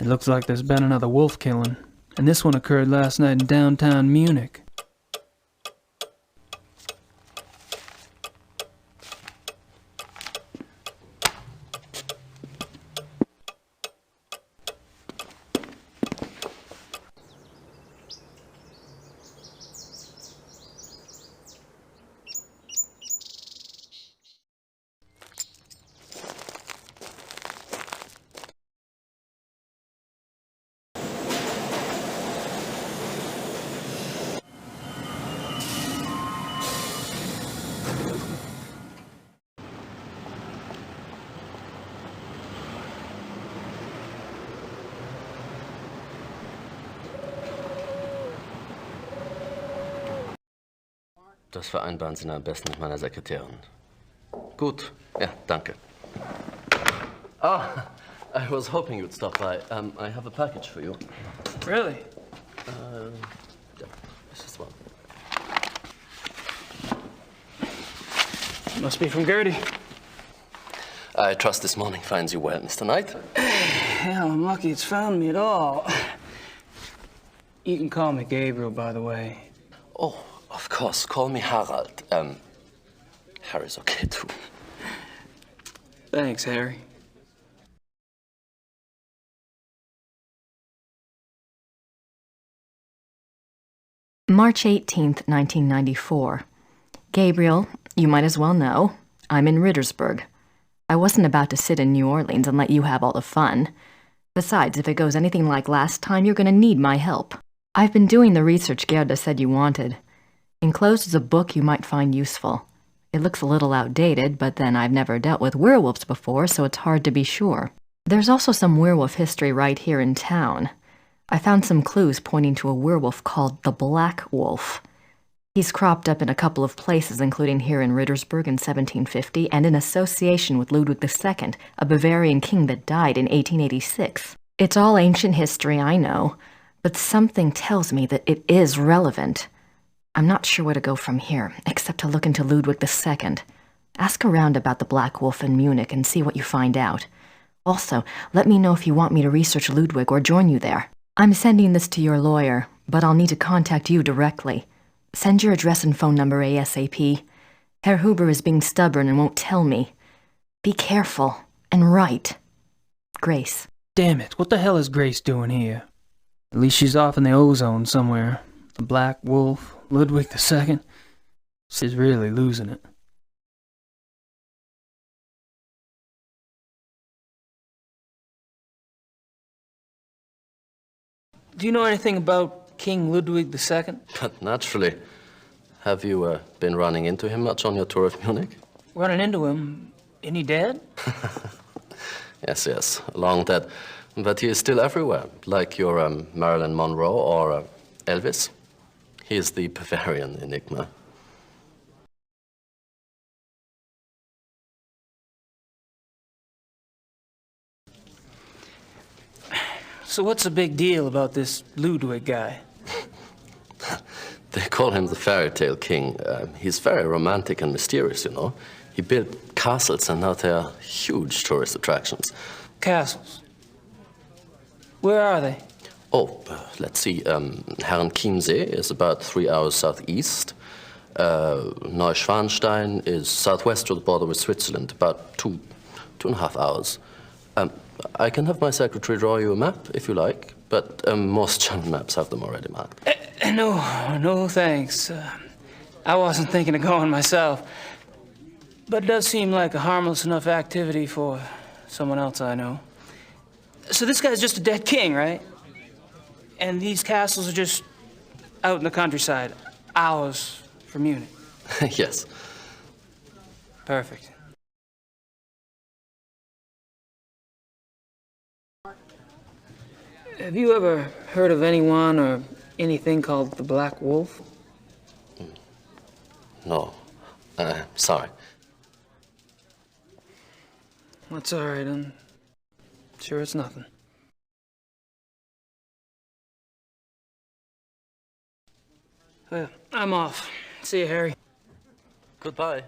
It looks like there's been another wolf killing, and this one occurred last night in downtown Munich. Das vereinbaren Sie am besten mit meiner Sekretärin. Gut, ja, danke. Ah, I was hoping you'd stop by. I have a package for you. Really? Yeah, this is one. Must be from Gertie. I trust this morning finds you well, Mr. Knight. Hell, I'm lucky it's found me at all. You can call me Gabriel, by the way. Oh, of course. Call me Harald. Harry's okay, too. Thanks, Harry. March 18th, 1994. Gabriel, you might as well know, I'm in Rittersburg. I wasn't about to sit in New Orleans and let you have all the fun. Besides, if it goes anything like last time, you're gonna need my help. I've been doing the research Gerda said you wanted. Enclosed is a book you might find useful. It looks a little outdated, but then I've never dealt with werewolves before, so it's hard to be sure. There's also some werewolf history right here in town. I found some clues pointing to a werewolf called the Black Wolf. He's cropped up in a couple of places, including here in Rittersburg in 1750, and in association with Ludwig II, a Bavarian king that died in 1886. It's all ancient history, I know, but something tells me that it is relevant. I'm not sure where to go from here, except to look into Ludwig II. Ask around about the Black Wolf in Munich and see what you find out. Also, let me know if you want me to research Ludwig or join you there. I'm sending this to your lawyer, but I'll need to contact you directly. Send your address and phone number ASAP. Herr Huber is being stubborn and won't tell me. Be careful and write. Grace. Damn it, what the hell is Grace doing here? At least she's off in the ozone somewhere. The Black Wolf, Ludwig II. She's really losing it. Do you know anything about King Ludwig II? But naturally. Have you been running into him much on your tour of Munich? Running into him? Isn't he dead? Yes, long dead. But he is still everywhere, like your Marilyn Monroe or Elvis. He is the Bavarian enigma. So what's the big deal about this Ludwig guy? They call him the fairy tale king. He's very romantic and mysterious, you know. He built castles and now they are huge tourist attractions. Castles? Where are they? Oh, let's see. Herrenchiemsee is about 3 hours southeast. Neuschwanstein is southwest of the border with Switzerland, about 2.5 hours. I can have my secretary draw you a map if you like, but most German maps have them already marked. No, thanks. I wasn't thinking of going myself. But it does seem like a harmless enough activity for someone else I know. So this guy's just a dead king, right? And these castles are just out in the countryside, hours from Munich. Yes. Perfect. Have you ever heard of anyone or anything called the Black Wolf? No. Sorry. That's all right, I'm sure it's nothing. Well, I'm off. See you, Harry. Goodbye.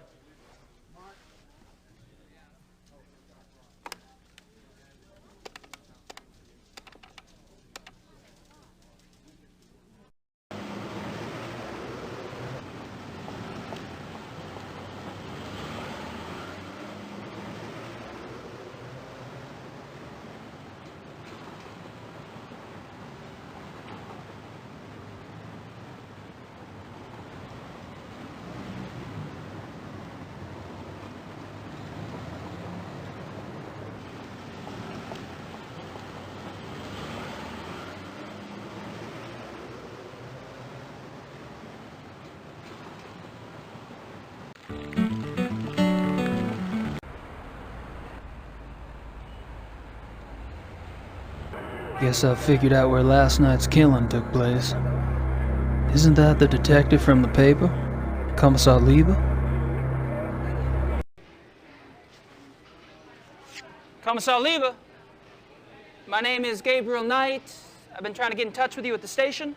Guess I've figured out where last night's killing took place. Isn't that the detective from the paper? Kommissar Lieber? Kommissar Lieber, my name is Gabriel Knight. I've been trying to get in touch with you at the station.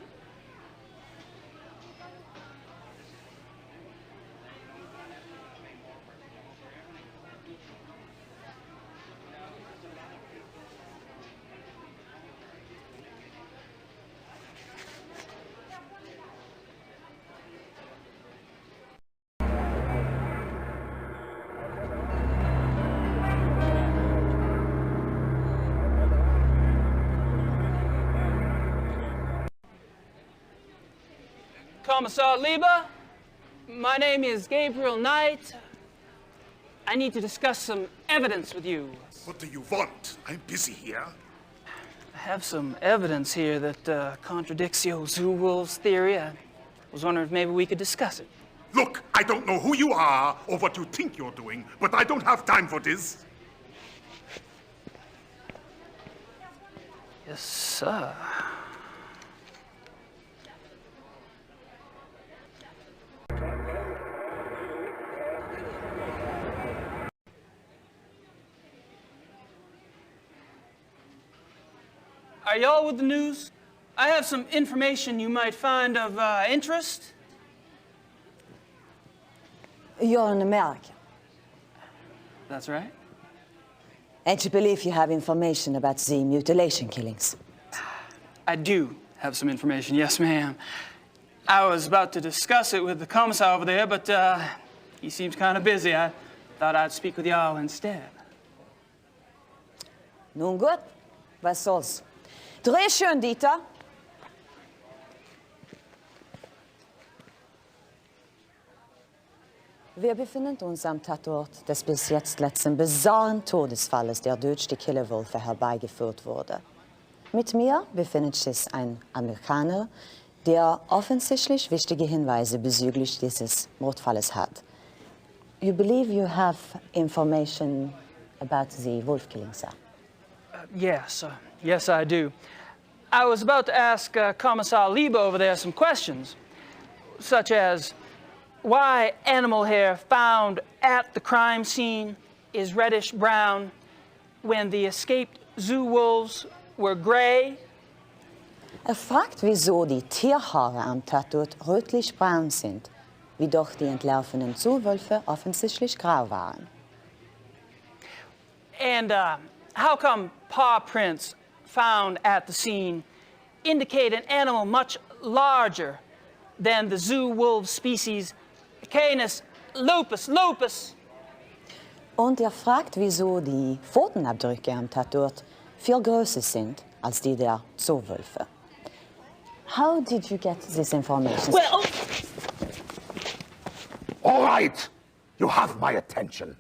Kommissar Lieber, my name is Gabriel Knight. I need to discuss some evidence with you. What do you want? I'm busy here. I have some evidence here that contradicts your zoo wolves theory. I was wondering if maybe we could discuss it. Look, I don't know who you are or what you think you're doing, but I don't have time for this. Yes, sir. Are y'all with the news? I have some information you might find of interest. You're an American. That's right. And you believe you have information about the mutilation killings? I do have some information, yes, ma'am. I was about to discuss it with the commissar over there, but he seems kind of busy. I thought I'd speak with y'all instead. Nun gut, was soll's. Dreh schön, Dieter. Wir befinden uns am Tatort des bis jetzt letzten bizarren Todesfalles, der durch die Killerwölfe herbeigeführt wurde. Mit mir befindet sich ein Amerikaner, der offensichtlich wichtige Hinweise bezüglich dieses Mordfalles hat. You believe you have information about the wolf killing, sir? Yes, I do. I was about to ask Kommissar Lieber over there some questions, such as why animal hair found at the crime scene is reddish-brown when the escaped zoo wolves were gray. Fragt, wieso die Tierhaare am Tatort rötlich-braun sind, wie doch die entlaufenen Zoowölfe offensichtlich grau waren. And how come paw prints found at the scene indicate an animal much larger than the zoo wolf species Canis lupus? Und fragt, wieso die Pfotenabdrücke am Tatort viel größer sind als die der Zoowölfe. How did you get this information? Well, All right, you have my attention.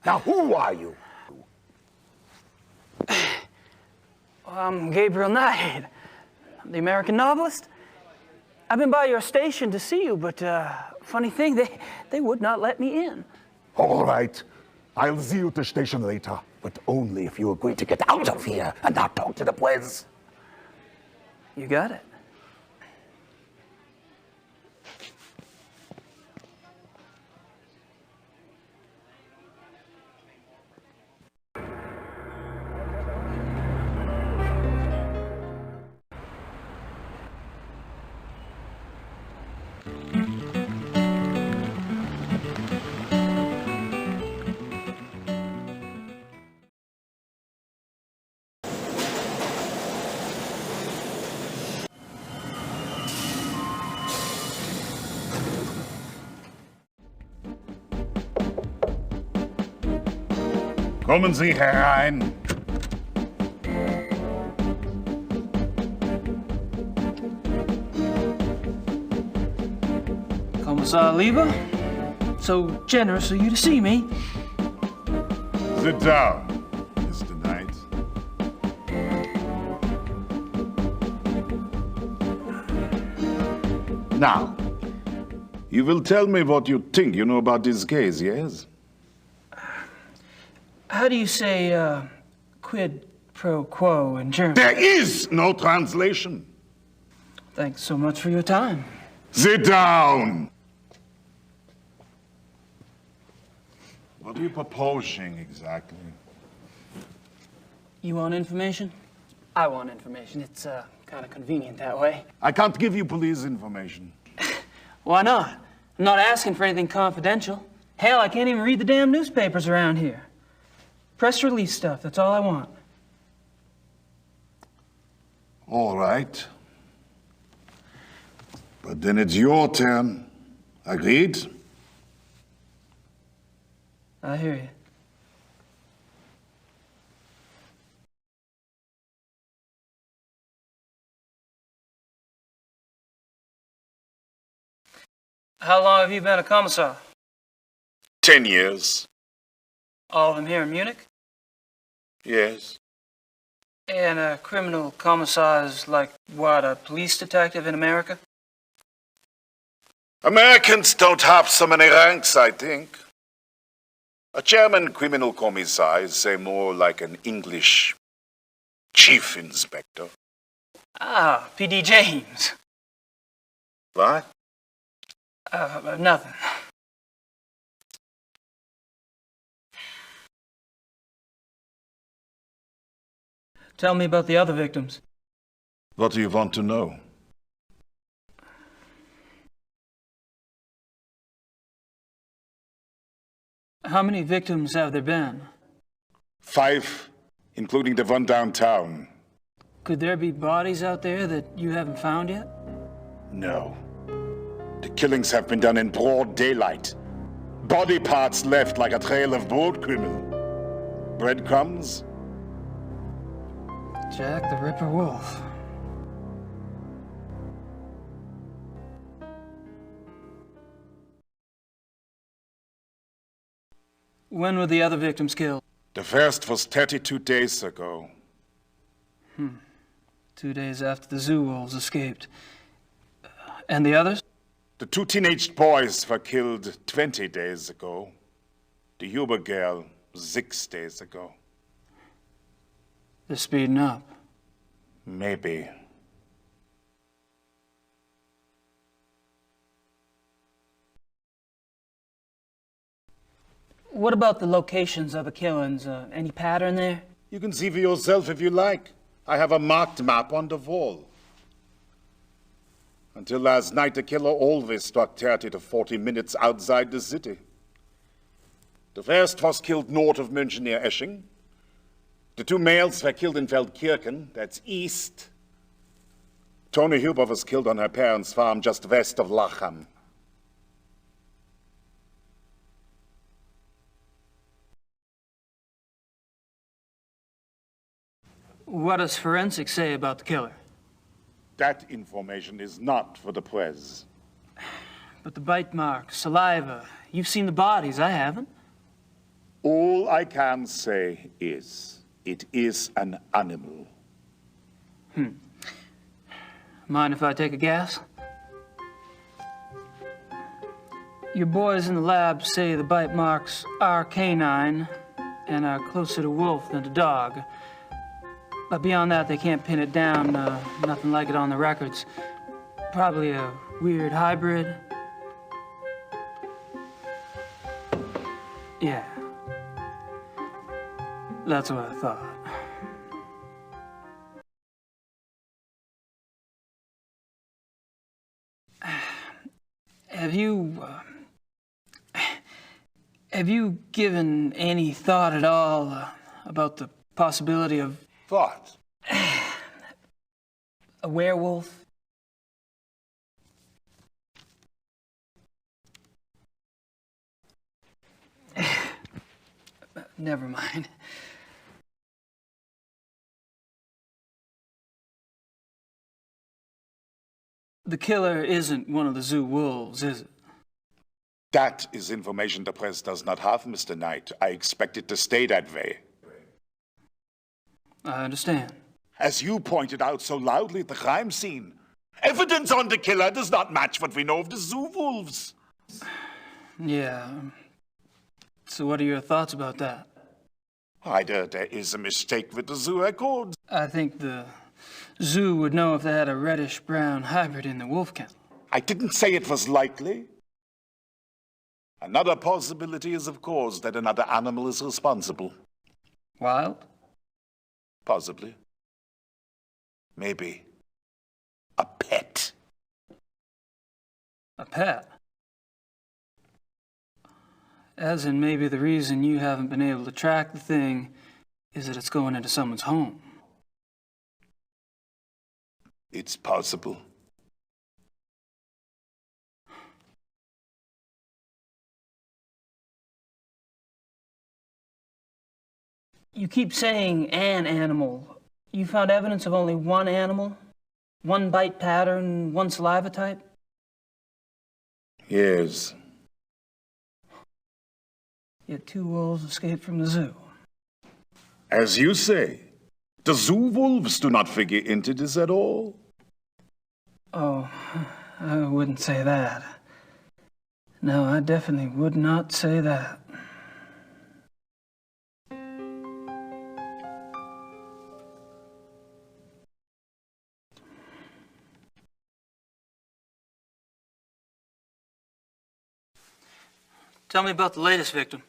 Now, who are you? I'm Gabriel Knight, the American novelist. I've been by your station to see you, but funny thing, they would not let me in. All right, I'll see you at the station later, but only if you agree to get out of here and not talk to the boys. You got it. Kommen Sie herein. Commissar Lieber, so generous of you to see me. Sit down, Mr. Knight. Now, you will tell me what you think you know about this case, yes? How do you say quid pro quo in German? There is no translation. Thanks so much for your time. Sit down. What are you proposing exactly? You want information? I want information. It's kind of convenient that way. I can't give you police information. Why not? I'm not asking for anything confidential. Hell, I can't even read the damn newspapers around here. Press release stuff, that's all I want. All right. But then it's your turn. Agreed? I hear you. How long have you been a commissar? 10 years. All of them here in Munich? Yes. And a criminal commissar is like, what, a police detective in America? Americans don't have so many ranks, I think. A German criminal commissar is, say, more like an English chief inspector. Ah, P.D. James. What? Nothing. Tell me about the other victims. What do you want to know? How many victims have there been? 5, including the one downtown. Could there be bodies out there that you haven't found yet? No. The killings have been done in broad daylight. Body parts left like a trail of boat criminal. Breadcrumbs? Jack the Ripper Wolf. When were the other victims killed? The first was 32 days ago. 2 days after the zoo wolves escaped. And the others? The 2 teenage boys were killed 20 days ago. The Huber girl 6 days ago. They're speeding up. Maybe. What about the locations of the killings? Any pattern there? You can see for yourself if you like. I have a marked map on the wall. Until last night, the killer always struck 30 to 40 minutes outside the city. The first was killed north of München near Esching. The two males were killed in Feldkirchen, that's east. Tony Huber was killed on her parents' farm just west of Lacham. What does forensics say about the killer? That information is not for the press. But the bite marks, saliva, you've seen the bodies, I haven't. All I can say is, it is an animal. Mind if I take a guess? Your boys in the lab say the bite marks are canine and are closer to wolf than to dog. But beyond that, they can't pin it down. Nothing like it on the records. Probably a weird hybrid. Yeah. That's what I thought. Have you given any thought at all about the possibility of What? a werewolf? Never mind. The killer isn't one of the zoo wolves, is it? That is information the press does not have, Mr. Knight. I expect it to stay that way. I understand. As you pointed out so loudly at the crime scene, evidence on the killer does not match what we know of the zoo wolves. Yeah. So what are your thoughts about that? Either there is a mistake with the zoo records. I think the zoo would know if they had a reddish-brown hybrid in the wolf kennel. I didn't say it was likely. Another possibility is, of course, that another animal is responsible. Wild? Possibly. Maybe. A pet. A pet? As in maybe the reason you haven't been able to track the thing is that it's going into someone's home. It's possible. You keep saying an animal. You found evidence of only one animal? One bite pattern, one saliva type? Yes. Yet two wolves escaped from the zoo. As you say, the zoo wolves do not figure into this at all. Oh, I wouldn't say that. No, I definitely would not say that. Tell me about the latest victim.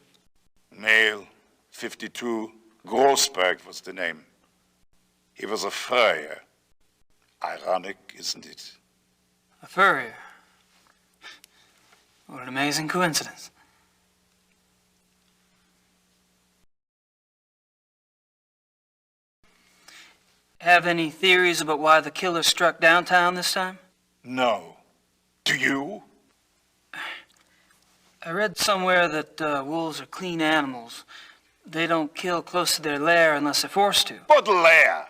Male, 52, Grossberg was the name. He was a furrier. Ironic, isn't it? A furrier. What an amazing coincidence. Have any theories about why the killer struck downtown this time? No. Do you? I read somewhere that wolves are clean animals. They don't kill close to their lair unless they're forced to. Baudelaire!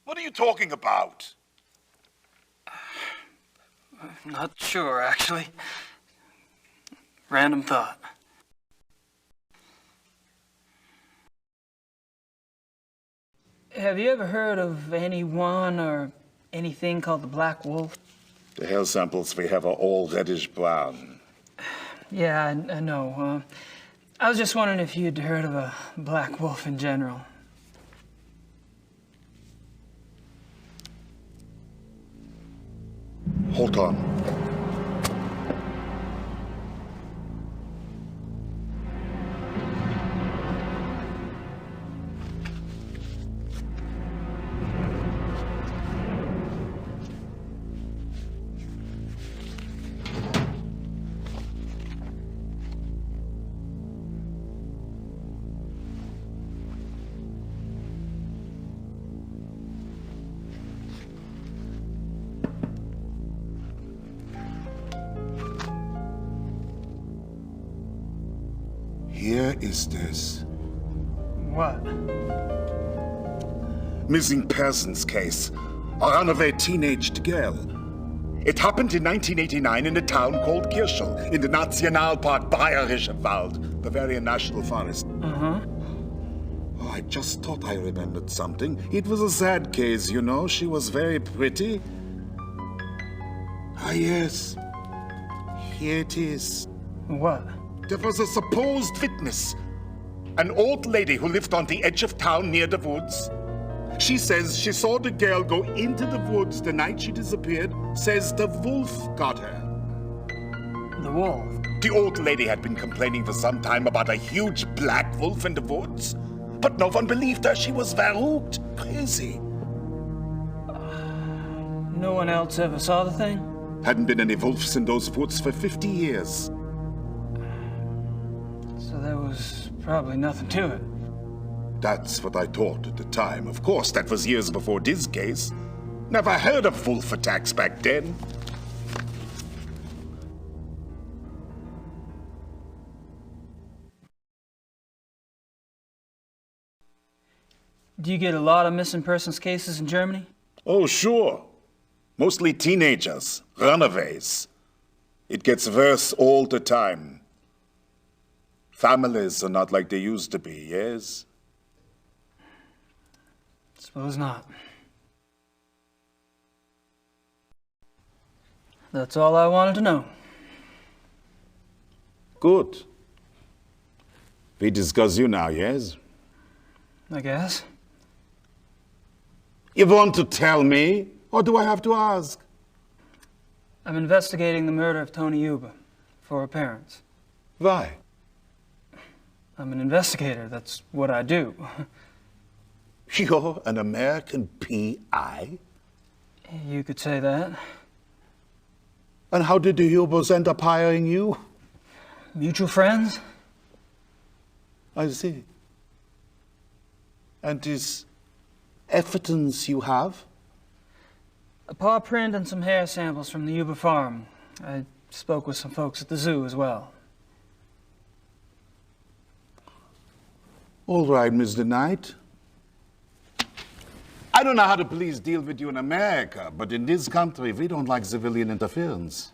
What are you talking about? Not sure, actually. Random thought. Have you ever heard of anyone or anything called the Black Wolf? The hair samples we have are all reddish-brown. Yeah, I know. I was just wondering if you'd heard of a black wolf in general. Hold on. Hier ist es. What? Missing persons case. A runaway teenaged girl. It happened in 1989 in a town called Kirschel, in the Nationalpark Bayerischer Wald, Bavarian National Forest. Uh-huh. Oh, I just thought I remembered something. It was a sad case, you know. She was very pretty. Ah, yes. Here it is. What? There was a supposed witness. An old lady who lived on the edge of town near the woods. She says she saw the girl go into the woods the night she disappeared. Says the wolf got her. The wolf? The old lady had been complaining for some time about a huge black wolf in the woods. But no one believed her. She was verrückt, crazy. No one else ever saw the thing? Hadn't been any wolves in those woods for 50 years. So there was probably nothing to it. That's what I thought at the time. Of course, that was years before this case. Never heard of wolf attacks back then. Do you get a lot of missing persons cases in Germany? Oh, sure. Mostly teenagers, runaways. It gets worse all the time. Families are not like they used to be, yes? Suppose not. That's all I wanted to know. Good. We discuss you now, yes? I guess. You want to tell me, or do I have to ask? I'm investigating the murder of Tony Yuba for her parents. Why? I'm an investigator. That's what I do. You're an American PI? You could say that. And how did the Hubers end up hiring you? Mutual friends? I see. And this evidence you have? A paw print and some hair samples from the Yuba farm. I spoke with some folks at the zoo as well. All right, Mr. Knight. I don't know how the police deal with you in America, but in this country, we don't like civilian interference.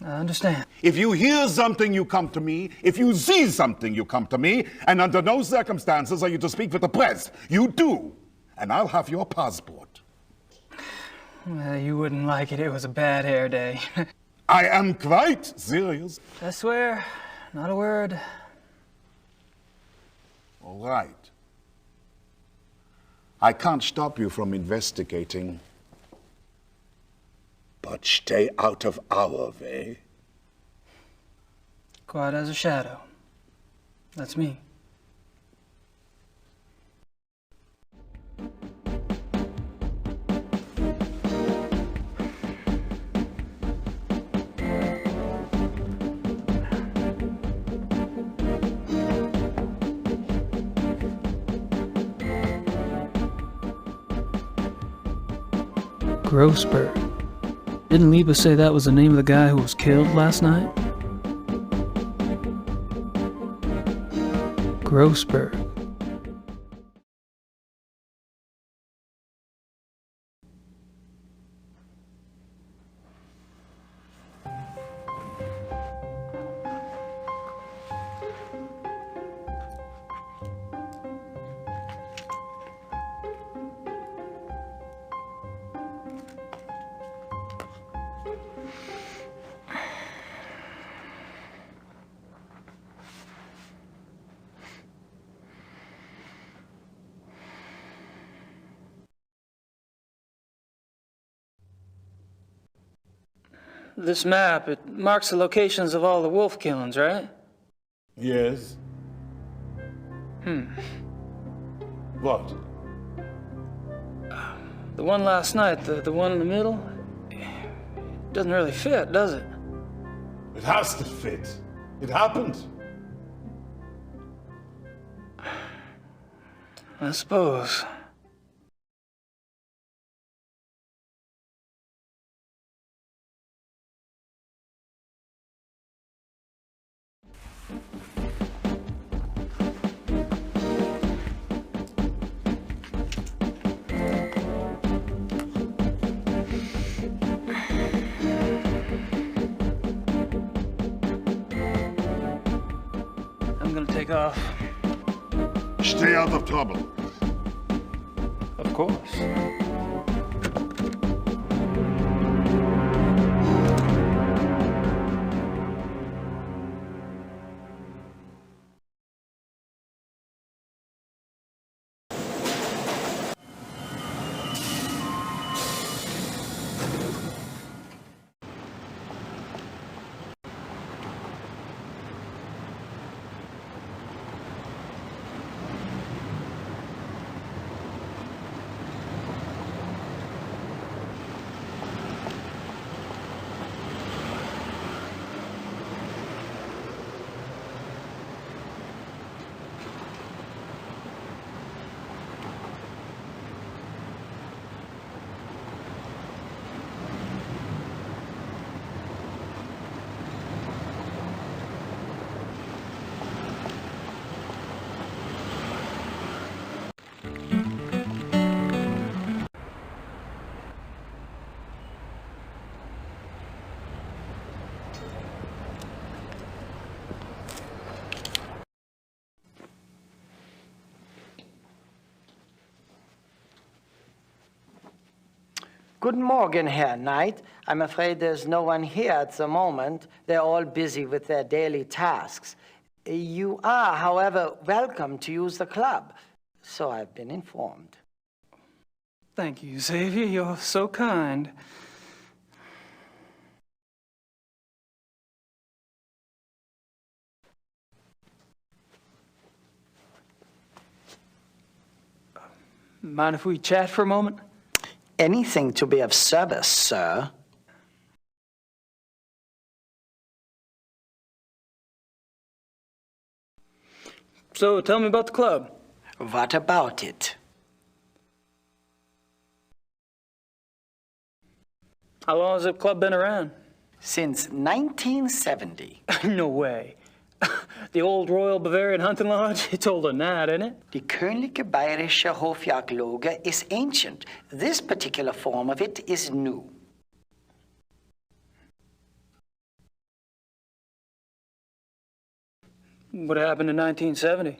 I understand. If you hear something, you come to me. If you see something, you come to me. And under no circumstances are you to speak with the press. You do. And I'll have your passport. Well, you wouldn't like it. It was a bad hair day. I am quite serious. I swear, not a word. All right. I can't stop you from investigating. But stay out of our way. Quiet as a shadow. That's me. Grossberg. Didn't Liebe say that was the name of the guy who was killed last night? Grossberg. This map, it marks the locations of all the wolf killings, right? Yes. What? The one last night, the one in the middle, doesn't really fit, does it? It has to fit. It happened. I suppose. gonna take off. Stay out of trouble. Of course. Guten Morgen, Herr Knight. I'm afraid there's no one here at the moment. They're all busy with their daily tasks. You are, however, welcome to use the club, so I've been informed. Thank you, Xavier. You're so kind. Mind if we chat for a moment? Anything to be of service, sir. So, tell me about the club. What about it? How long has the club been around? Since 1970. No way. The old Royal Bavarian Hunting Lodge? It's older than that, isn't it? Die Königliche Bayerische Hofjagdloge is ancient. This particular form of it is new. What happened in 1970?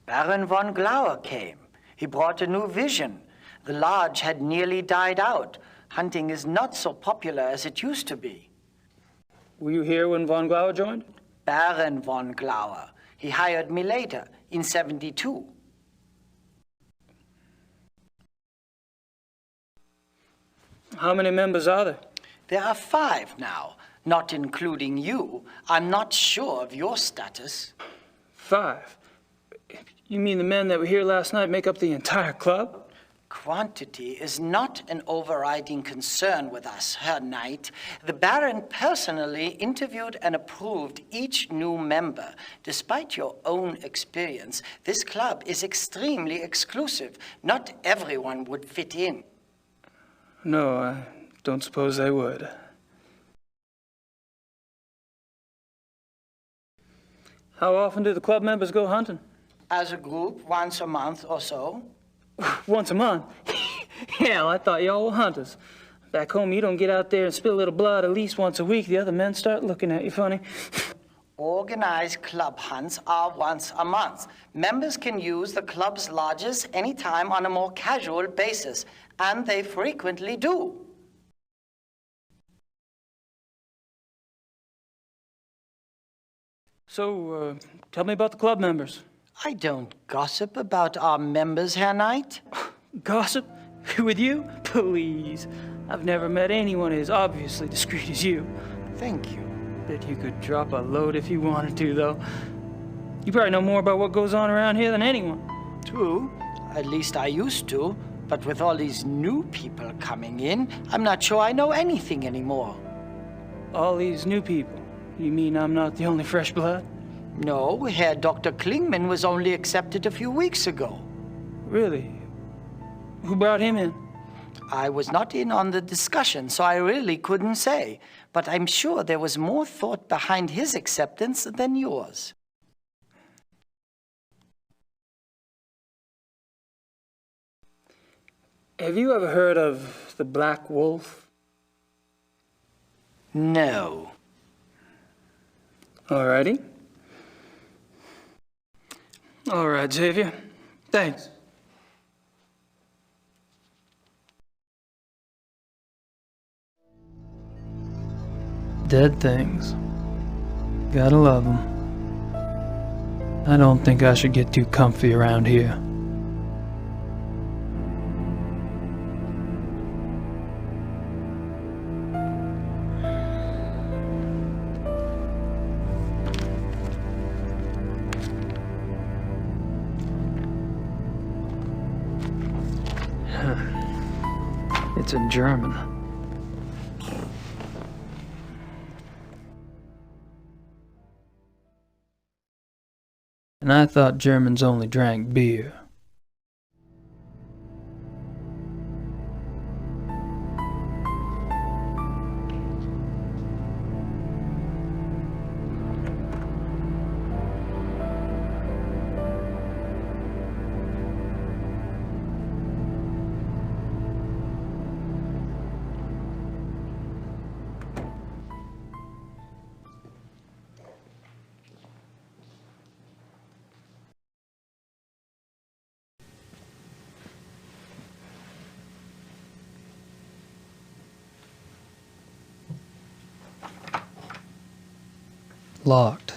Baron von Glauer came. He brought a new vision. The lodge had nearly died out. Hunting is not so popular as it used to be. Were you here when von Glauer joined? Baron von Glauer. He hired me later, in 72. How many members are there? There are 5 now, not including you. I'm not sure of your status. 5? You mean the men that were here last night make up the entire club? Quantity is not an overriding concern with us, Herr Knight. The Baron personally interviewed and approved each new member. Despite your own experience, this club is extremely exclusive. Not everyone would fit in. No, I don't suppose they would. How often do the club members go hunting? As a group, once a month or so. Once a month? Hell, I thought y'all were hunters. Back home, you don't get out there and spill a little blood at least once a week. The other men start looking at you funny. Organized club hunts are once a month. Members can use the club's lodges anytime on a more casual basis, and they frequently do. So, tell me about the club members. I don't gossip about our members, Herr Knight. Gossip? With you? Please. I've never met anyone as obviously discreet as you. Thank you. Bet you could drop a load if you wanted to, though. You probably know more about what goes on around here than anyone. True. At least I used to. But with all these new people coming in, I'm not sure I know anything anymore. All these new people? You mean I'm not the only fresh blood? No, Herr Dr. Klingman was only accepted a few weeks ago. Really? Who brought him in? I was not in on the discussion, so I really couldn't say. But I'm sure there was more thought behind his acceptance than yours. Have you ever heard of the Black Wolf? No. Alrighty. All right, Xavier. Thanks. Dead things. Gotta love them. I don't think I should get too comfy around here. It's in German. And I thought Germans only drank beer. Locked.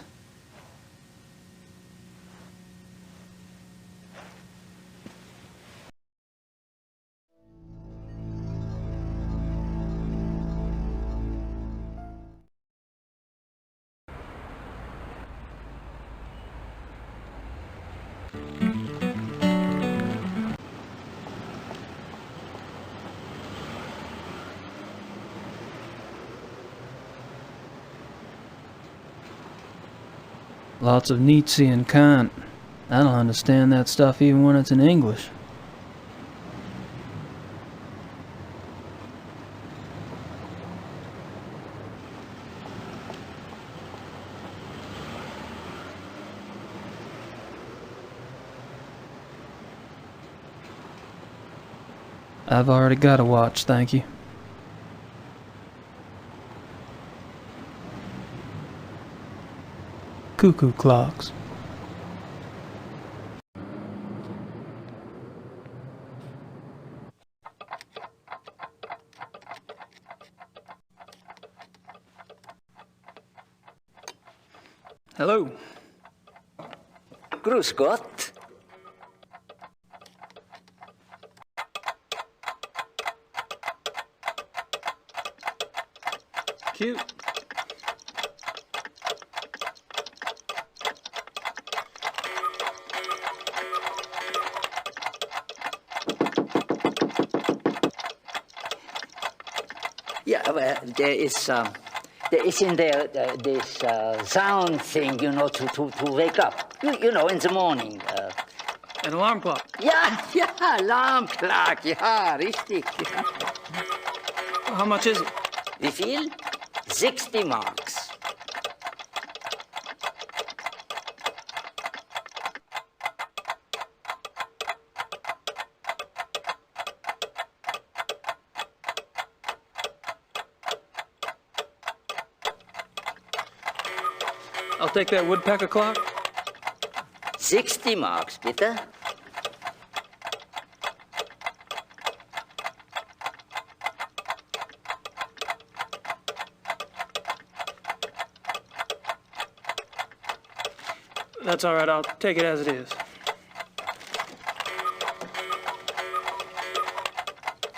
Lots of Nietzsche and Kant. I don't understand that stuff even when it's in English. I've already got a watch, thank you. Cuckoo clocks. Hello. Grüß Gott. Cute. Yeah, well, there is in there this sound thing, you know, to wake up. You know, in the morning. An alarm clock. Ja, Alarm clock, ja, richtig. Ja. How much is it? Wie viel? 60 marks. I'll take that woodpecker clock. 60 marks, bitte. That's all right, I'll take it as it is.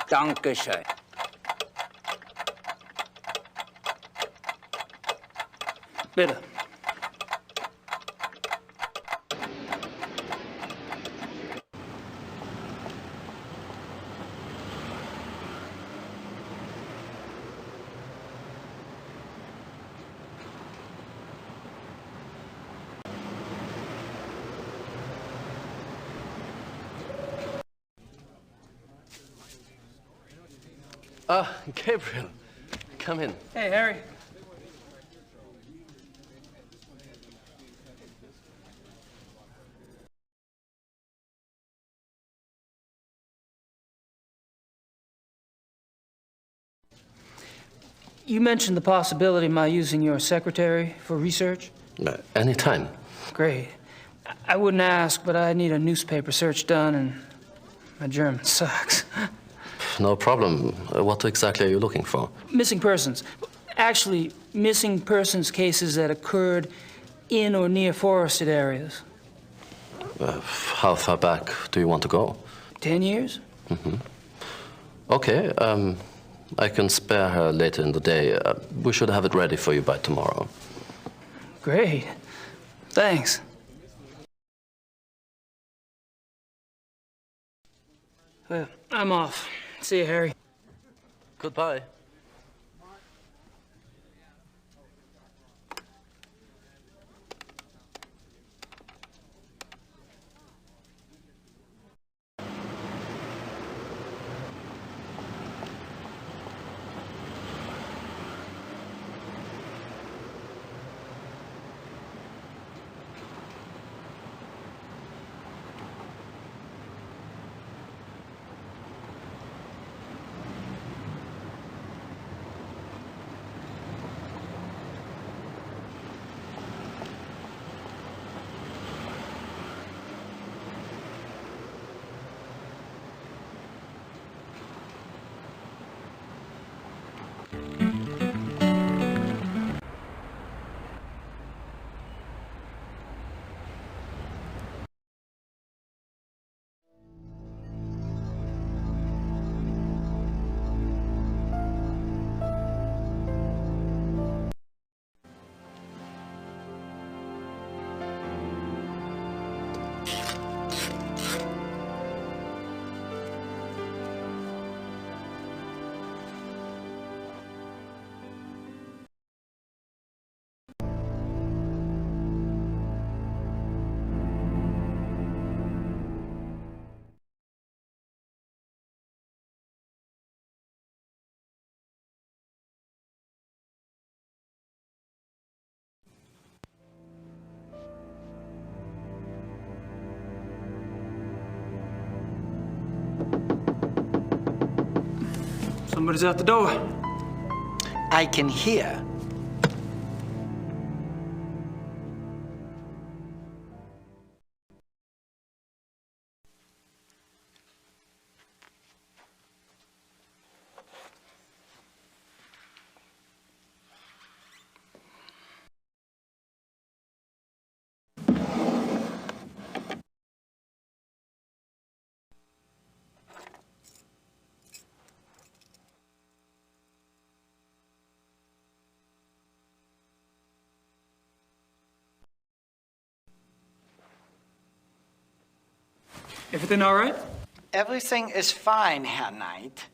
Dankeschön. Bitte. Ah, Gabriel, come in. Hey, Harry. You mentioned the possibility of my using your secretary for research? Anytime. Great. I wouldn't ask, but I need a newspaper search done, and my German sucks. No problem. What exactly are you looking for? Missing persons. Actually, missing persons cases that occurred in or near forested areas. How far back do you want to go? 10 years? Okay, I can spare her later in the day. We should have it ready for you by tomorrow. Great. Thanks. Well, I'm off. See you, Harry. Goodbye. Somebody's out the door. I can hear. Everything all right? Everything is fine, Herr Knight.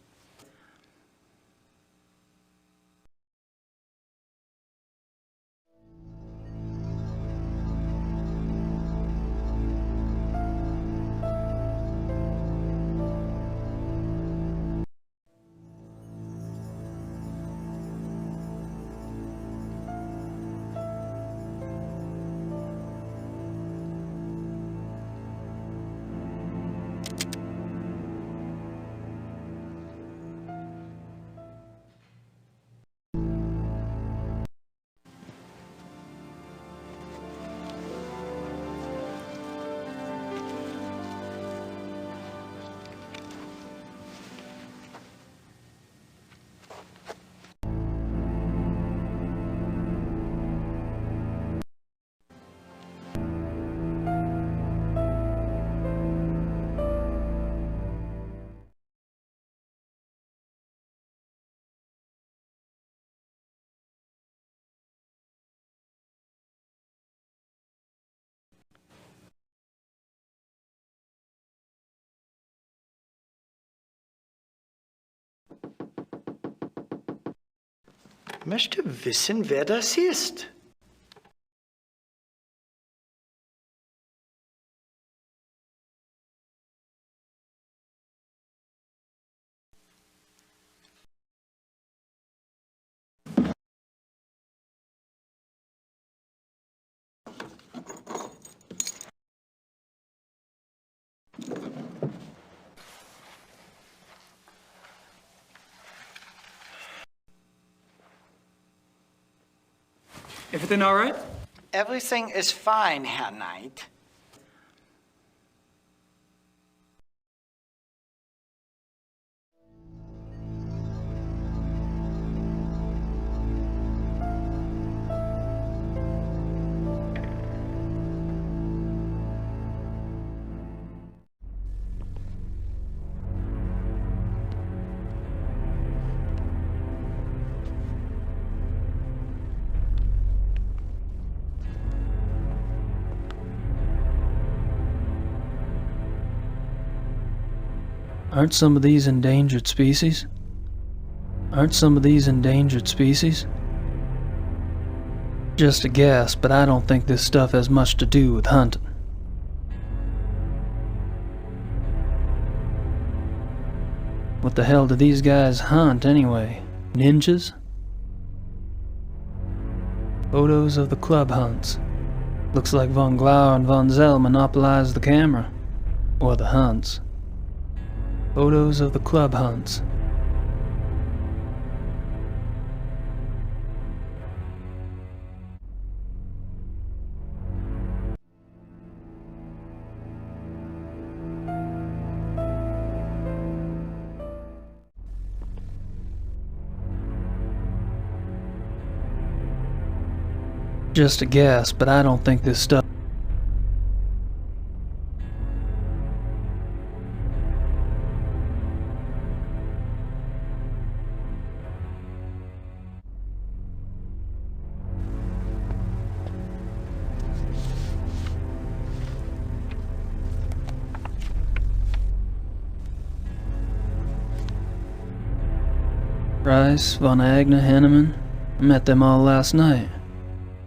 Ich möchte wissen, wer das ist. Everything all right? Everything is fine, Herr Knight. Aren't some of these endangered species? Aren't some of these endangered species? Just a guess, but I don't think this stuff has much to do with hunting. What the hell do these guys hunt anyway? Ninjas? Photos of the club hunts. Looks like von Glauer and von Zell monopolized the camera. Or the hunts. Photos of the club hunts. Just a guess, but I don't think this stuff... Rice, von Agner, Henneman. I met them all last night.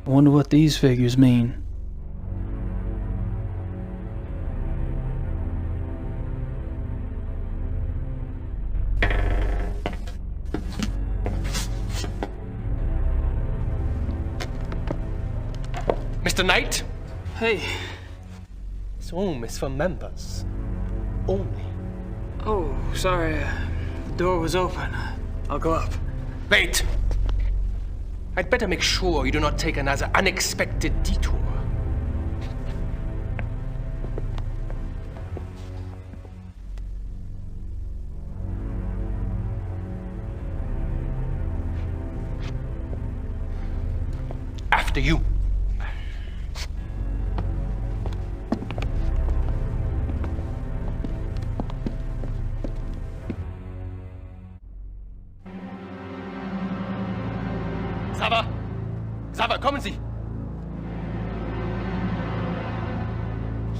I wonder what these figures mean. Mr. Knight? Hey. This room is for members. Only. Oh, sorry. The door was open. I'll go up. Wait! I'd better make sure you do not take another unexpected detour. After you. Sava, kommen Sie!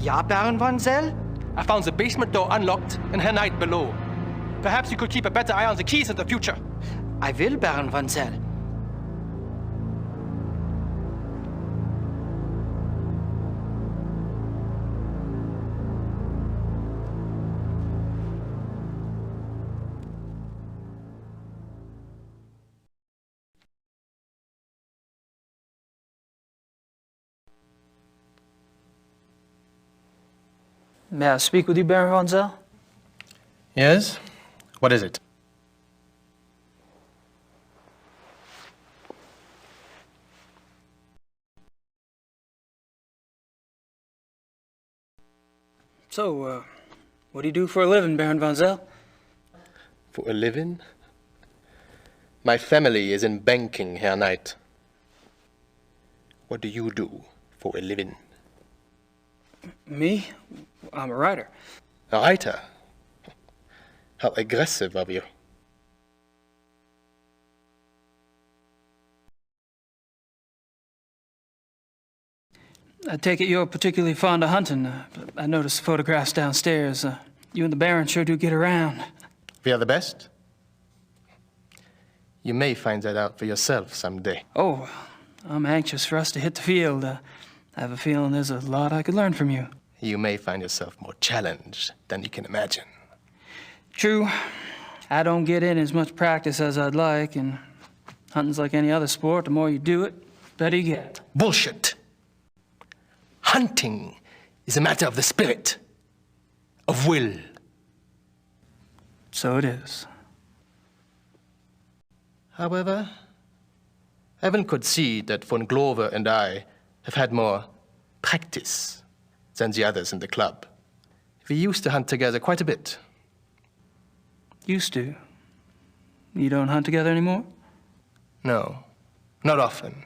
Ja, Baron von Zell? I found the basement door unlocked and her knight below. Perhaps you could keep a better eye on the keys in the future. I will, Baron von Zell. May I speak with you, Baron von Zell? Yes? What is it? So, what do you do for a living, Baron von Zell? For a living? My family is in banking, Herr Knight. What do you do for a living? Me? I'm a writer. A writer? How aggressive of you. I take it you're particularly fond of hunting. I noticed photographs downstairs. You and the Baron sure do get around. We are the best? You may find that out for yourself someday. Oh, I'm anxious for us to hit the field. I have a feeling there's a lot I could learn from you. You may find yourself more challenged than you can imagine. True. I don't get in as much practice as I'd like, and hunting's like any other sport. The more you do it, the better you get. Bullshit! Hunting is a matter of the spirit, of will. So it is. However, Evan could see that von Glover and I have had more practice than the others in the club. We used to hunt together quite a bit. Used to. You don't hunt together anymore? No, not often.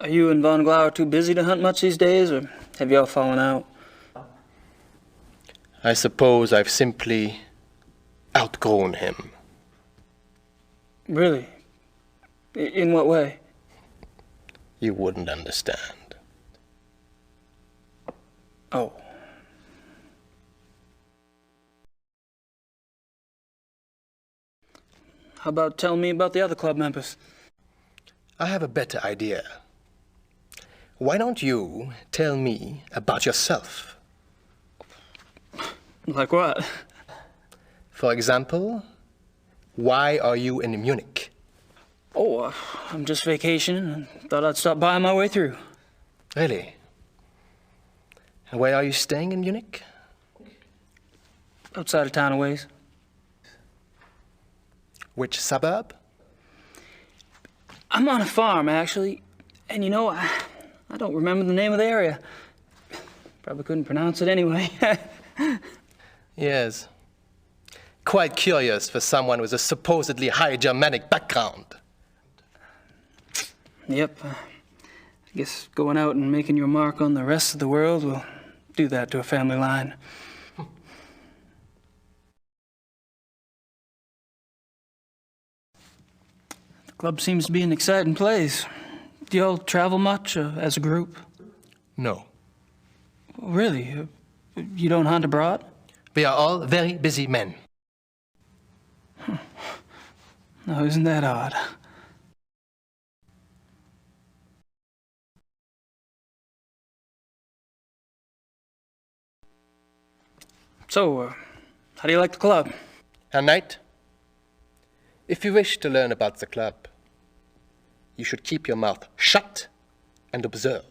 Are you and von Glauer too busy to hunt much these days, or have y'all fallen out? I suppose I've simply outgrown him. Really? In what way? you wouldn't understand. Oh. How about telling me about the other club members? I have a better idea. Why don't you tell me about yourself? Like what? For example, why are you in Munich? Oh, I'm just vacationing and thought I'd stop by on my way through. Really? And where are you staying in Munich? Outside of town a ways. Which suburb? I'm on a farm, actually. And you know, I don't remember the name of the area. Probably couldn't pronounce it anyway. Yes. Quite curious for someone with a supposedly high Germanic background. Yep. I guess going out and making your mark on the rest of the world will do that to a family line. The club seems to be an exciting place. Do y'all travel much as a group? No. Really? You don't hunt abroad? We are all very busy men. No, isn't that odd? So, how do you like the club? Herr Knight, if you wish to learn about the club, you should keep your mouth shut and observe.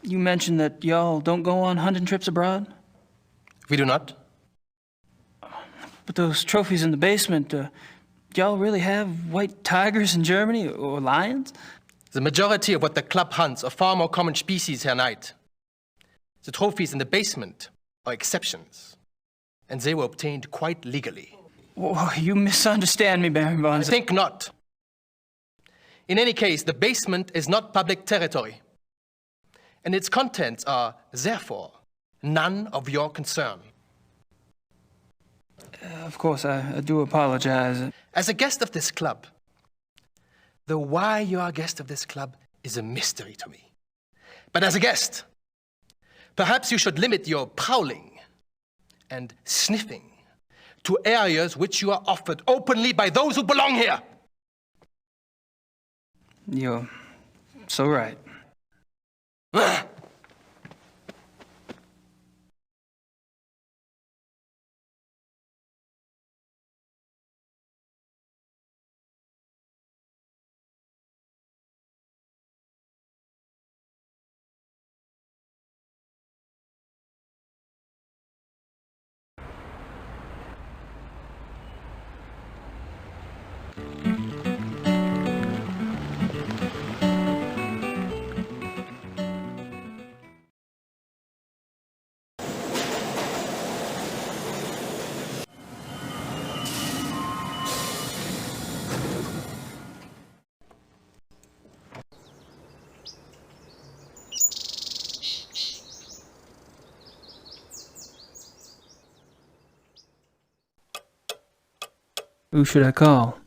You mentioned that y'all don't go on hunting trips abroad? We do not. But those trophies in the basement, y'all really have white tigers in Germany or lions? The majority of what the club hunts are far more common species, Herr Knight. The trophies in the basement are exceptions, and they were obtained quite legally. Whoa, you misunderstand me, Baron von. I think not. In any case, the basement is not public territory, and its contents are, therefore, none of your concern. Of course, I do apologize. As a guest of this club, the why you are a guest of this club is a mystery to me. But as a guest, perhaps you should limit your prowling and sniffing to areas which you are offered openly by those who belong here. You're so right. Who should I call?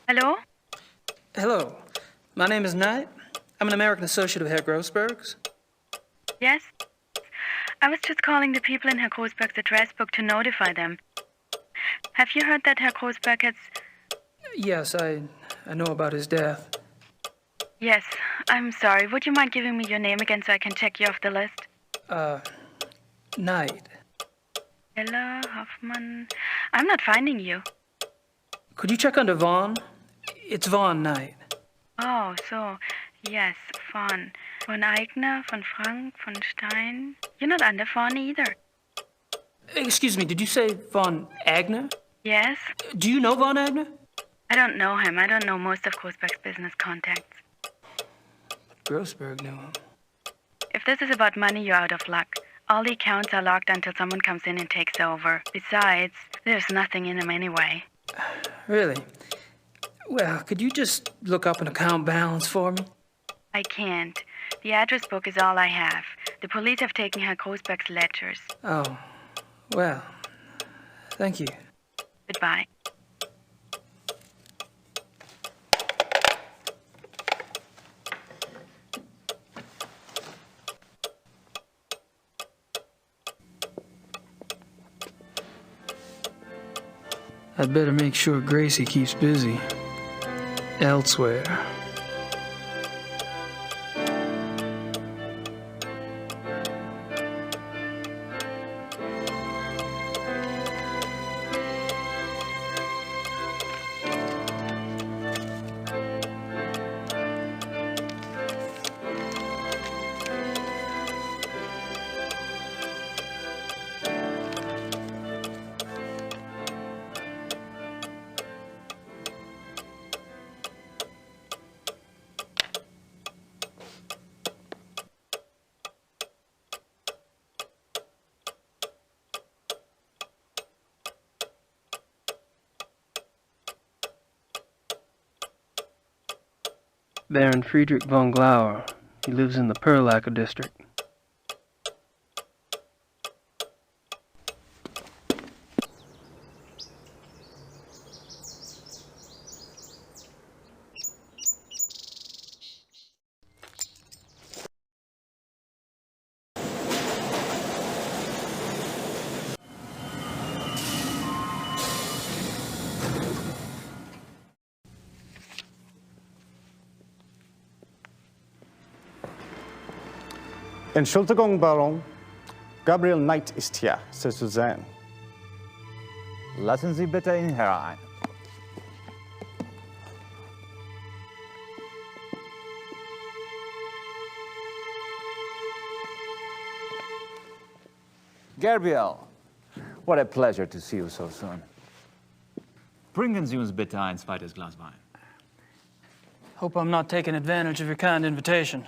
Hello? Hello. My name is Knight. I'm an American associate of Herr Grossberg's. Yes? I was just calling the people in Herr Grossberg's address book to notify them. Have you heard that Herr Grossberg has... Yes, I know about his death. Yes, I'm sorry. Would you mind giving me your name again so I can check you off the list? Knight. Ella Hoffman... I'm not finding you. Could you check under Vaughn? It's Vaughn Knight. Oh, so... Yes, Von. Von Eigner, von Frank, von Stein... You're not under Von either. Excuse me, did you say Von Agner? Yes? Do you know Von Agner? I don't know him. I don't know most of Grossberg's business contacts. Grossberg knew him. If this is about money, you're out of luck. All the accounts are locked until someone comes in and takes over. Besides, there's nothing in them anyway. Really? Well, could you just look up an account balance for me? I can't. The address book is all I have. The police have taken Herr Grossberg's ledgers. Oh, well, thank you. Goodbye. I'd better make sure Gracie keeps busy. Elsewhere. Baron Friedrich von Glauer. He lives in the Perlacker district. Entschuldigung, Baron. Gabriel Knight ist hier, Sie zu sehen. Lassen Sie bitte ihn herein. Gabriel, what a pleasure to see you so soon. Bringen Sie uns bitte ein zweites Glas Wein. Hope I'm not taking advantage of your kind invitation.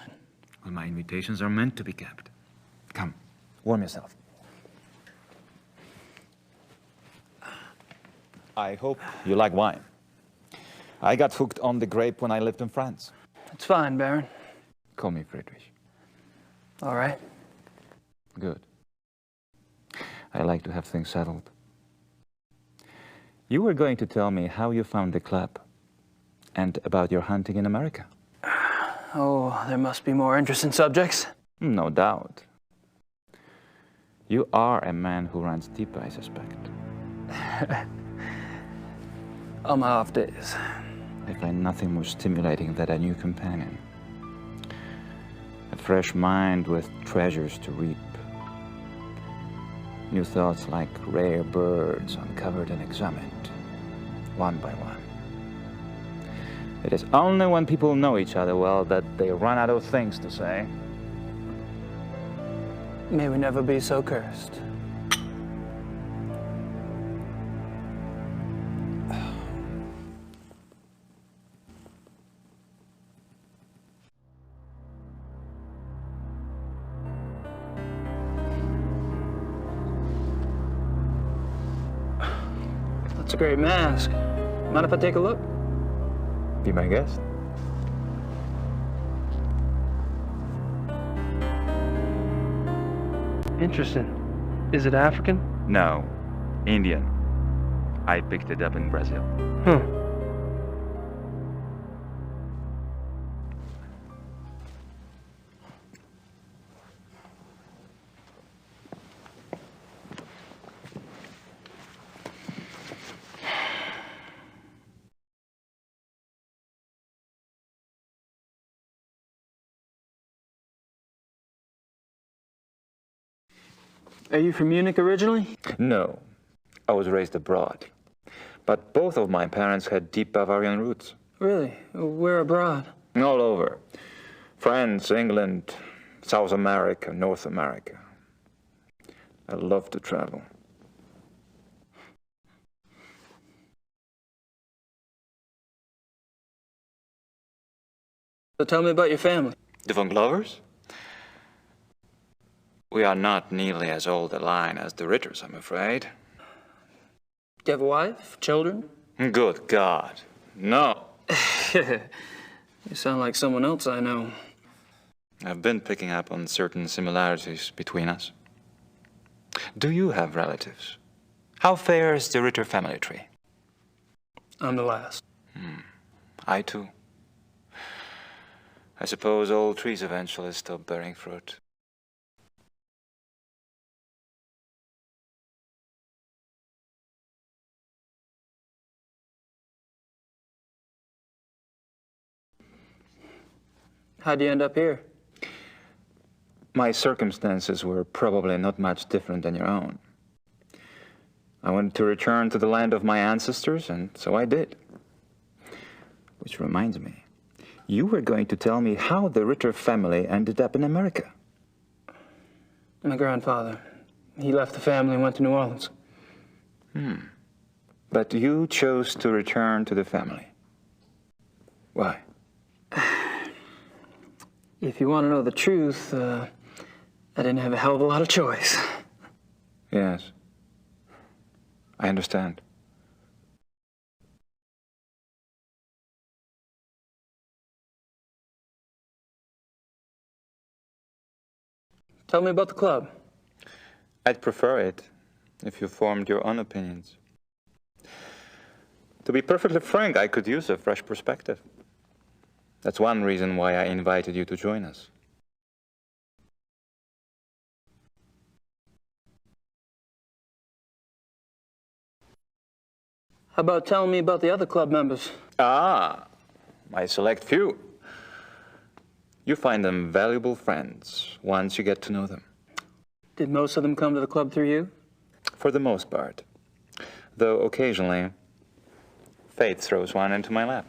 Well, my invitations are meant to be kept. Come, warm yourself. I hope you like wine. I got hooked on the grape when I lived in France. It's fine, Baron. Call me Friedrich. All right. Good. I like to have things settled. You were going to tell me how you found the club and about your hunting in America. Oh, there must be more interesting subjects. No doubt. You are a man who runs deep, I suspect. On my off days. I find nothing more stimulating than a new companion. A fresh mind with treasures to reap. New thoughts like rare birds uncovered and examined, one by one. It is only when people know each other well that they run out of things to say. May we never be so cursed. That's a great mask. Mind if I take a look? Be my guest. Interesting. Is it African? No, Indian. I picked it up in Brazil. Are you from Munich originally? No, I was raised abroad. But both of my parents had deep Bavarian roots. Really? Where abroad? All over. France, England, South America, North America. I love to travel. So tell me about your family. The Von Glovers? We are not nearly as old a line as the Ritters, I'm afraid. Do you have a wife, children? Good God, no. You sound like someone else I know. I've been picking up on certain similarities between us. Do you have relatives? How fares the Ritter family tree? I'm the last. I too. I suppose all trees eventually stop bearing fruit. How'd you end up here? My circumstances were probably not much different than your own. I wanted to return to the land of my ancestors, and so I did. Which reminds me, you were going to tell me how the Ritter family ended up in America. My grandfather. He left the family and went to New Orleans. But you chose to return to the family. Why? If you want to know the truth, I didn't have a hell of a lot of choice. Yes. I understand. Tell me about the club. I'd prefer it if you formed your own opinions. To be perfectly frank, I could use a fresh perspective. That's one reason why I invited you to join us. How about telling me about the other club members? Ah, my select few. You find them valuable friends once you get to know them. Did most of them come to the club through you? For the most part. Though occasionally, fate throws one into my lap.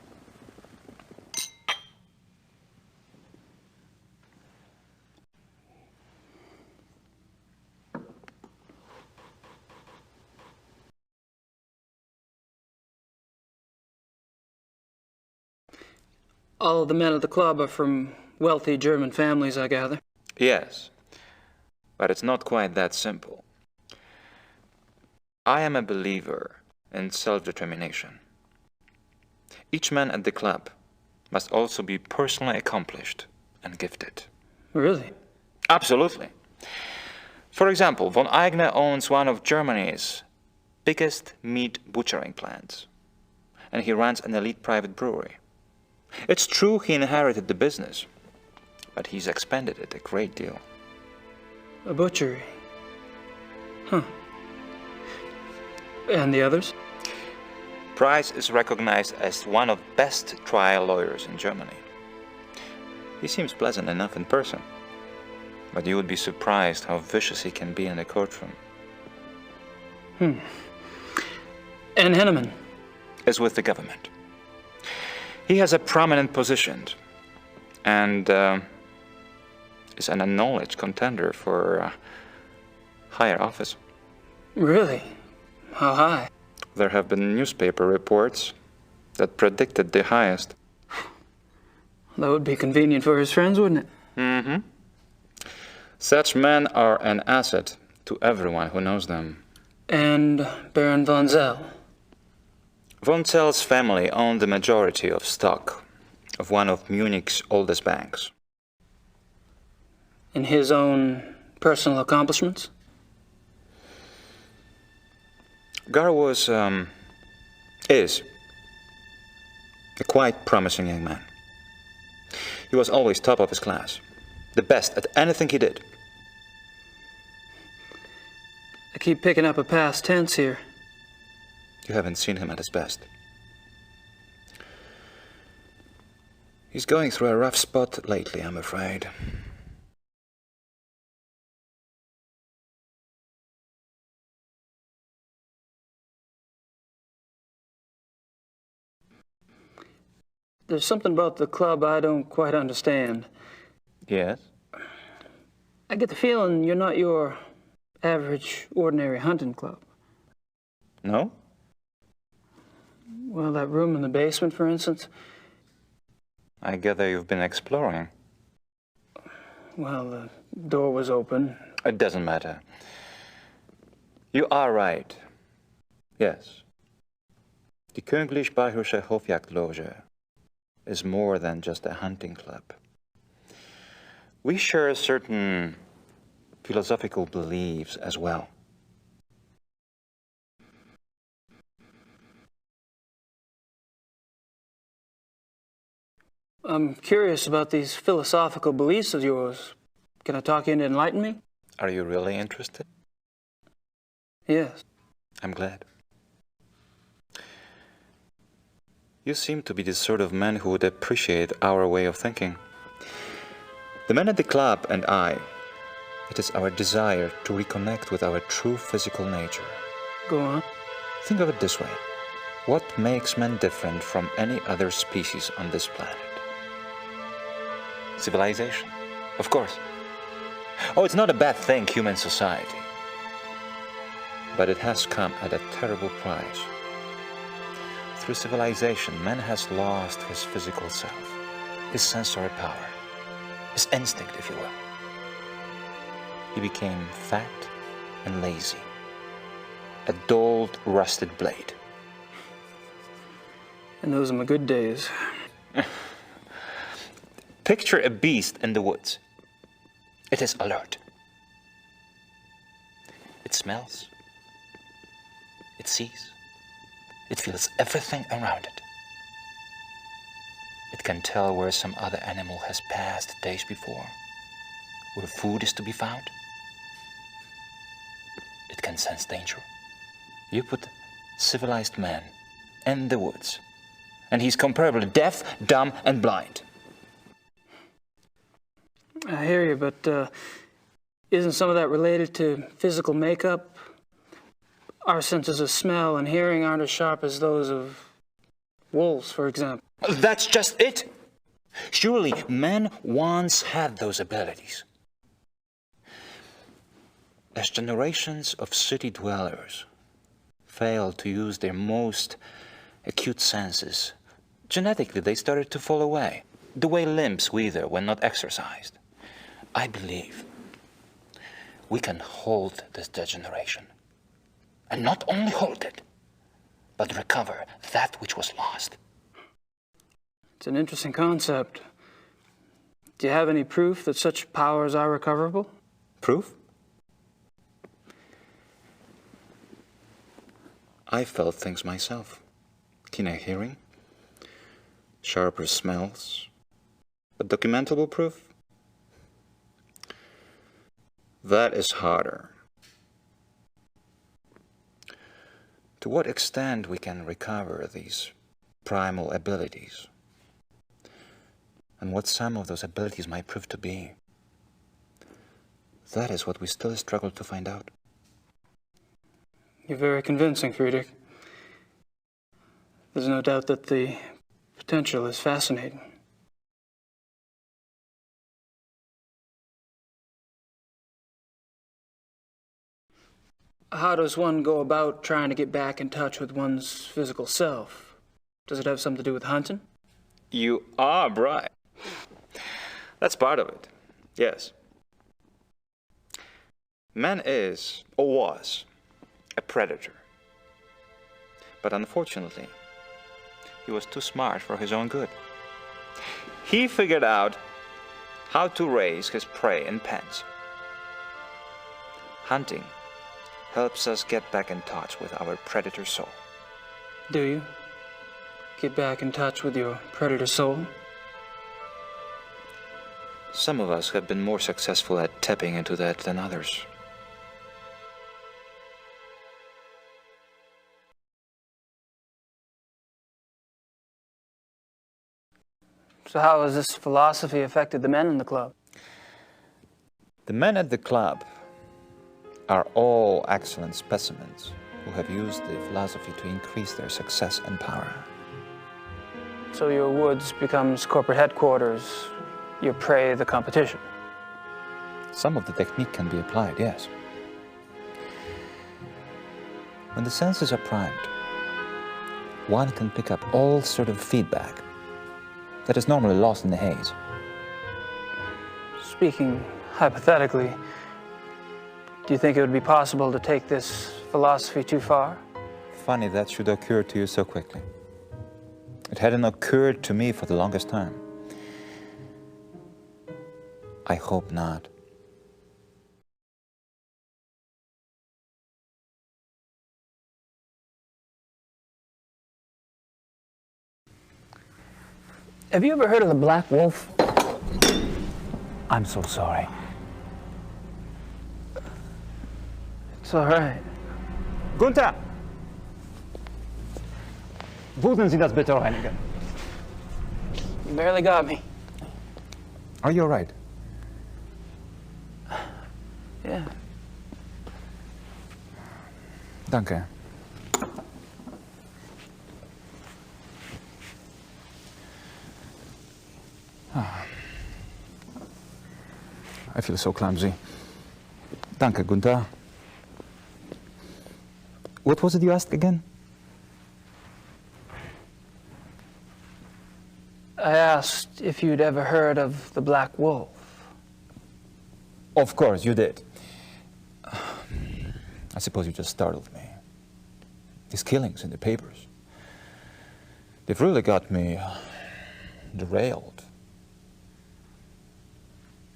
All of the men at the club are from wealthy German families, I gather. Yes, but it's not quite that simple. I am a believer in self-determination. Each man at the club must also be personally accomplished and gifted. Really? Absolutely. For example, von Eigner owns one of Germany's biggest meat butchering plants, and he runs an elite private brewery. It's true he inherited the business, but he's expanded it a great deal. A butchery. Huh. And the others? Price is recognized as one of the best trial lawyers in Germany. He seems pleasant enough in person, but you would be surprised how vicious he can be in a courtroom. And Henneman? Is with the government. He has a prominent position and is an acknowledged contender for higher office. Really? How high? There have been newspaper reports that predicted the highest. That would be convenient for his friends, wouldn't it? Mm-hmm. Such men are an asset to everyone who knows them. And Baron von Zell? Von Zell's family owned the majority of stock of one of Munich's oldest banks. In his own personal accomplishments? Gar is a quite promising young man. He was always top of his class, the best at anything he did. I keep picking up a past tense here. You haven't seen him at his best. He's going through a rough spot lately, I'm afraid. There's something about the club I don't quite understand. Yes? I get the feeling you're not your average, ordinary hunting club. No? Well, that room in the basement, for instance. I gather you've been exploring. Well, the door was open. It doesn't matter. You are right. Yes. The Königliche Bayerische Hofjagdloge is more than just a hunting club. We share certain philosophical beliefs as well. I'm curious about these philosophical beliefs of yours. Can I talk you into enlighten me? Are you really interested? Yes. I'm glad. You seem to be the sort of man who would appreciate our way of thinking. The men at the club and I, it is our desire to reconnect with our true physical nature. Go on. Think of it this way. What makes men different from any other species on this planet? Civilization, of course. Oh, it's not a bad thing, human society. But it has come at a terrible price. Through civilization, man has lost his physical self, his sensory power, his instinct, if you will. He became fat and lazy, a dulled, rusted blade. And those are my good days. Picture a beast in the woods. It is alert. It smells. It sees. It feels everything around it. It can tell where some other animal has passed days before, where food is to be found. It can sense danger. You put civilized man in the woods, and he's comparably deaf, dumb, and blind. I hear you, but isn't some of that related to physical makeup? Our senses of smell and hearing aren't as sharp as those of wolves, for example. That's just it. Surely men once had those abilities. As generations of city dwellers failed to use their most acute senses, genetically they started to fall away, the way limbs wither when not exercised. I believe we can hold this degeneration. And not only hold it, but recover that which was lost. It's an interesting concept. Do you have any proof that such powers are recoverable? Proof? I felt things myself. Keener hearing, sharper smells, but documentable proof? That is harder. To what extent we can recover these primal abilities, and what some of those abilities might prove to be, that is what we still struggle to find out. You're very convincing, Friedrich. There's no doubt that the potential is fascinating. How does one go about trying to get back in touch with one's physical self? Does it have something to do with hunting? You are right. That's part of it, yes. Man is, or was, a predator. But unfortunately, he was too smart for his own good. He figured out how to raise his prey in pens. Hunting helps us get back in touch with our predator soul. Do you? Get back in touch with your predator soul? Some of us have been more successful at tapping into that than others. So how has this philosophy affected the men in the club? The men at the club are all excellent specimens who have used the philosophy to increase their success and power. So your woods becomes corporate headquarters, your prey the competition. Some of the technique can be applied, yes. When the senses are primed, one can pick up all sort of feedback that is normally lost in the haze. Speaking hypothetically, do you think it would be possible to take this philosophy too far? Funny that should occur to you so quickly. It hadn't occurred to me for the longest time. I hope not. Have you ever heard of the Black Wolf? I'm so sorry. It's all right. Gunther! Würden Sie das bitte reinigen? You barely got me. Are you all right? Yeah. Danke. I feel so clumsy. Danke, Gunther. What was it you asked again? I asked if you'd ever heard of the Black Wolf. Of course, you did. I suppose you just startled me. These killings in the papers, they've really got me derailed.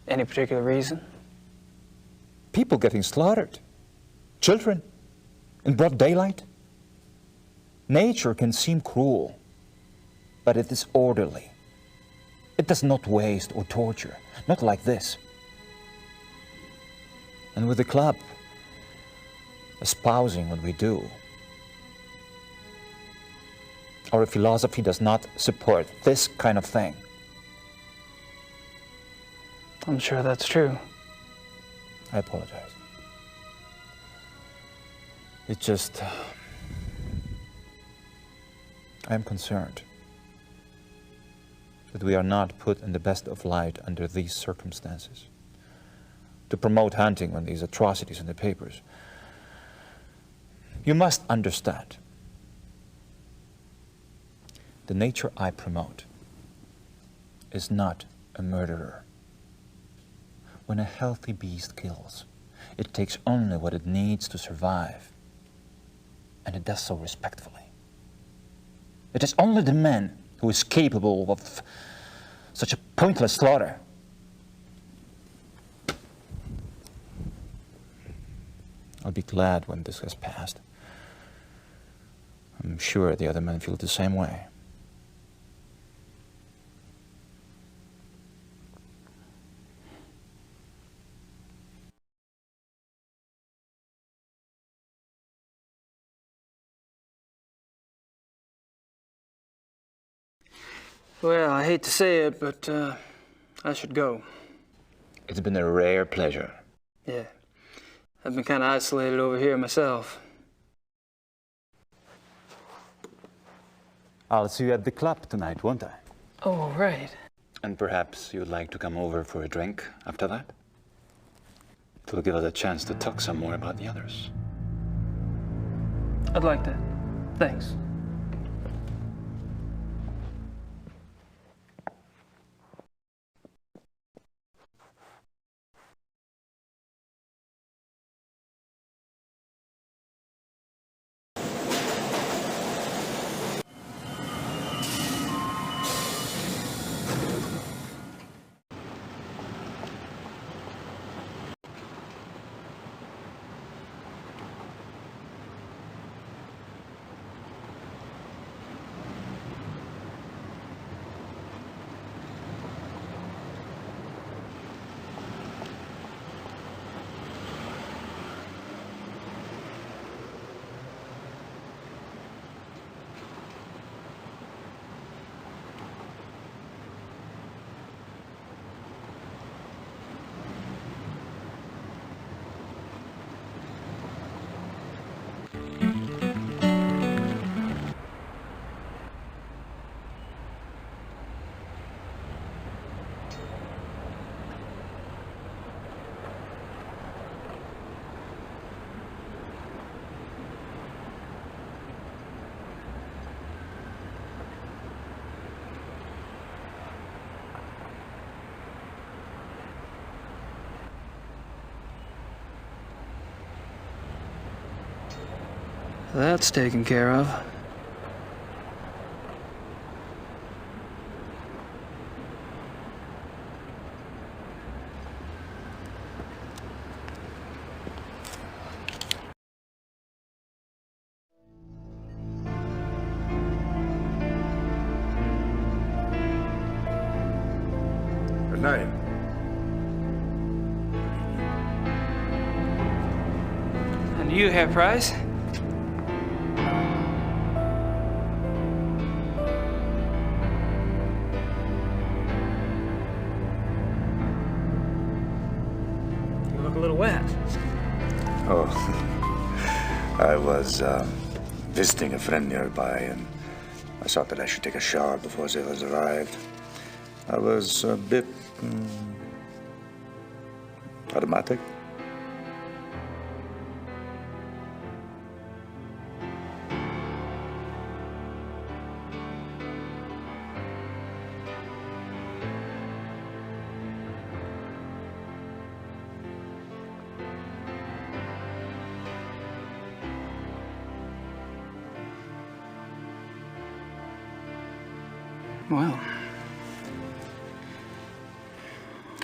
Any particular reason? People getting slaughtered. Children, in broad daylight. Nature can seem cruel, but it is orderly. It does not waste or torture, not like this. And with the club espousing what we do, our philosophy does not support this kind of thing. I'm sure that's true. I apologize. It's just, I am concerned that we are not put in the best of light under these circumstances. To promote hunting when these atrocities in the papers. You must understand, the nature I promote is not a murderer. When a healthy beast kills, it takes only what it needs to survive, and it does so respectfully. It is only the man who is capable of such a pointless slaughter. I'll be glad when this has passed. I'm sure the other men feel the same way. Well, I hate to say it, but I should go. It's been a rare pleasure. Yeah. I've been kind of isolated over here myself. I'll see you at the club tonight, won't I? Oh, right. And perhaps you'd like to come over for a drink after that? It'll give us a chance to talk some more about the others. I'd like that. Thanks. That's taken care of. Good night. And you, Herr Price? You look a little wet. Oh, I was visiting a friend nearby, and I thought that I should take a shower before the others arrived. I was a bit automatic. Well,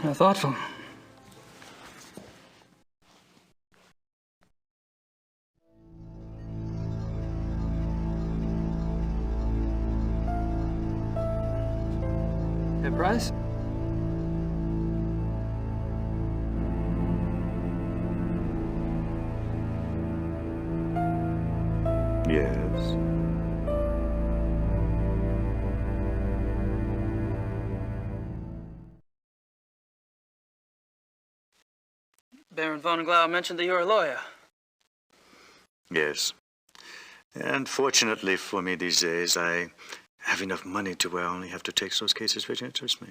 how thoughtful. Herr Price? Yes. Baron von Glau mentioned that you're a lawyer. Yes. And fortunately for me these days, I have enough money to where I only have to take those cases which interest me.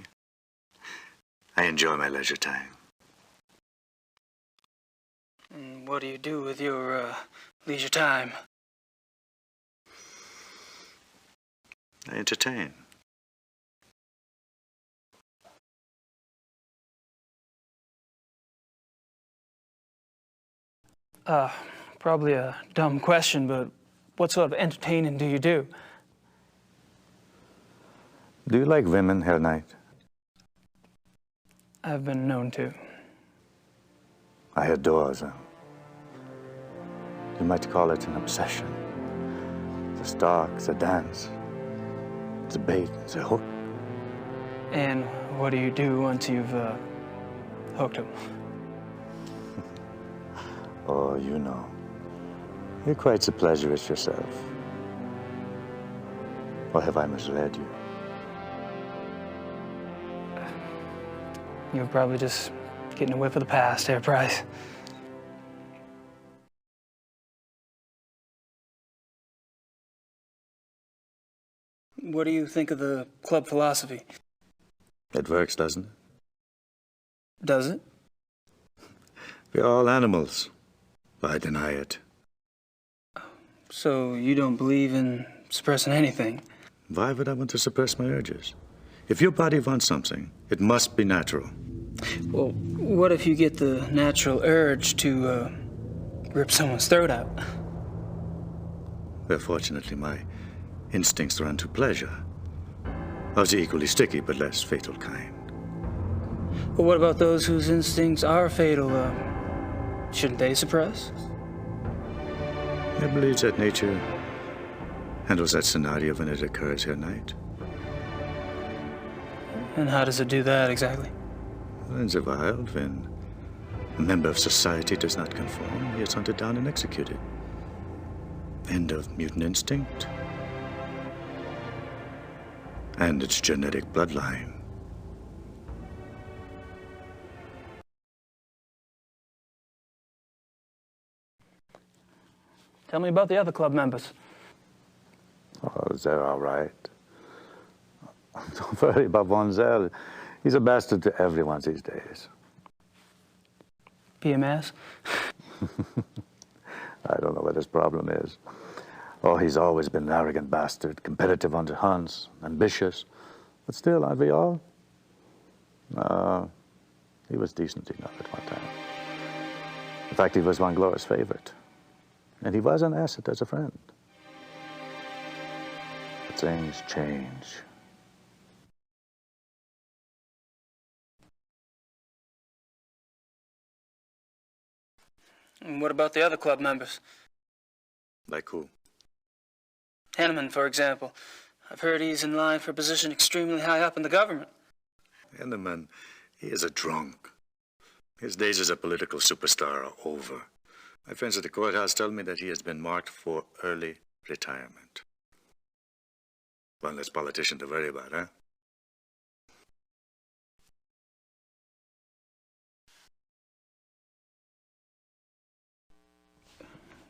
I enjoy my leisure time. And what do you do with your leisure time? I entertain. Probably a dumb question, but what sort of entertaining do you do? Do you like women, Herr Knight? I've been known to. I adore them. You might call it an obsession. The stalk, the dance, the bait, the hook. And what do you do once you've hooked him? Oh, you know. You're quite the pleasurist yourself. Or have I misled you? You're probably just getting a whiff of the past, Herr Price. What do you think of the club philosophy? It works, doesn't it? Does it? We're all animals. I deny it. So you don't believe in suppressing anything? Why would I want to suppress my urges? If your body wants something, it must be natural. Well, what if you get the natural urge to rip someone's throat out? Well, fortunately, my instincts run to pleasure. Of the equally sticky but less fatal kind. But what about those whose instincts are fatal? Shouldn't they suppress? I believe that nature handles that scenario when it occurs here, Knight. And how does it do that exactly? In the wild, when a member of society does not conform, he is hunted down and executed. End of mutant instinct. And its genetic bloodline. Tell me about the other club members. Oh, they're all right. Don't worry about Von Zell. He's a bastard to everyone these days. PMS? I don't know what his problem is. Oh, he's always been an arrogant bastard, competitive on the hunts, ambitious. But still, aren't we all? He was decent enough at one time. In fact, he was Von Glor's favorite. And he was an asset as a friend. But things change. And what about the other club members? Like who? Henneman, for example. I've heard he's in line for a position extremely high up in the government. Henneman, he is a drunk. His days as a political superstar are over. My friends at the courthouse tell me that he has been marked for early retirement. One less politician to worry about, huh?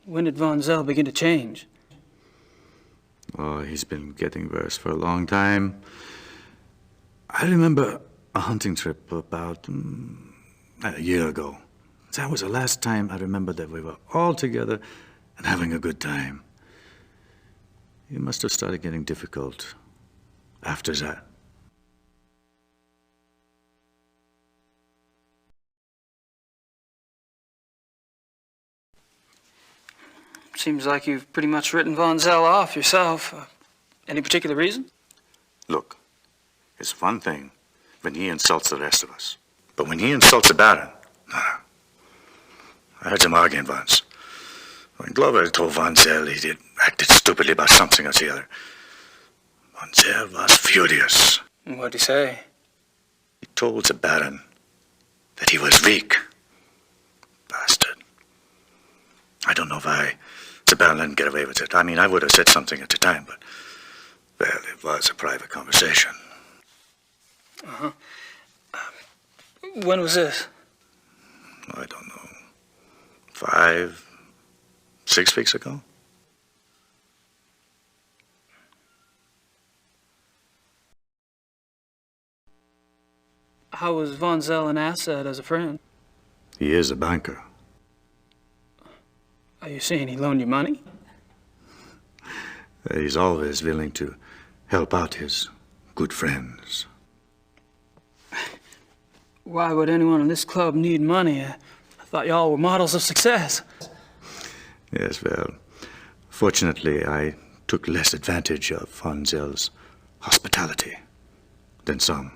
When did Von Zell begin to change? Oh, he's been getting worse for a long time. I remember a hunting trip about a year ago. That was the last time I remember that we were all together and having a good time. He must have started getting difficult after that. Seems like you've pretty much written Von Zell off yourself. Any particular reason? Look, it's one thing when he insults the rest of us. But when he insults the Baron, no. I heard him arguing once. When Glover told Von Zell he acted stupidly about something or the other, Von Zell was furious. What'd he say? He told the Baron that he was weak. Bastard. I don't know why the Baron let him get away with it. I mean, I would have said something at the time, but, well, it was a private conversation. Uh-huh. When was this? I don't know. 5, 6 weeks ago? How was Von Zell an asset as a friend? He is a banker. Are you saying he loaned you money? He's always willing to help out his good friends. Why would anyone in this club need money? I thought y'all were models of success. Yes, well, fortunately, I took less advantage of Von Zell's hospitality than some.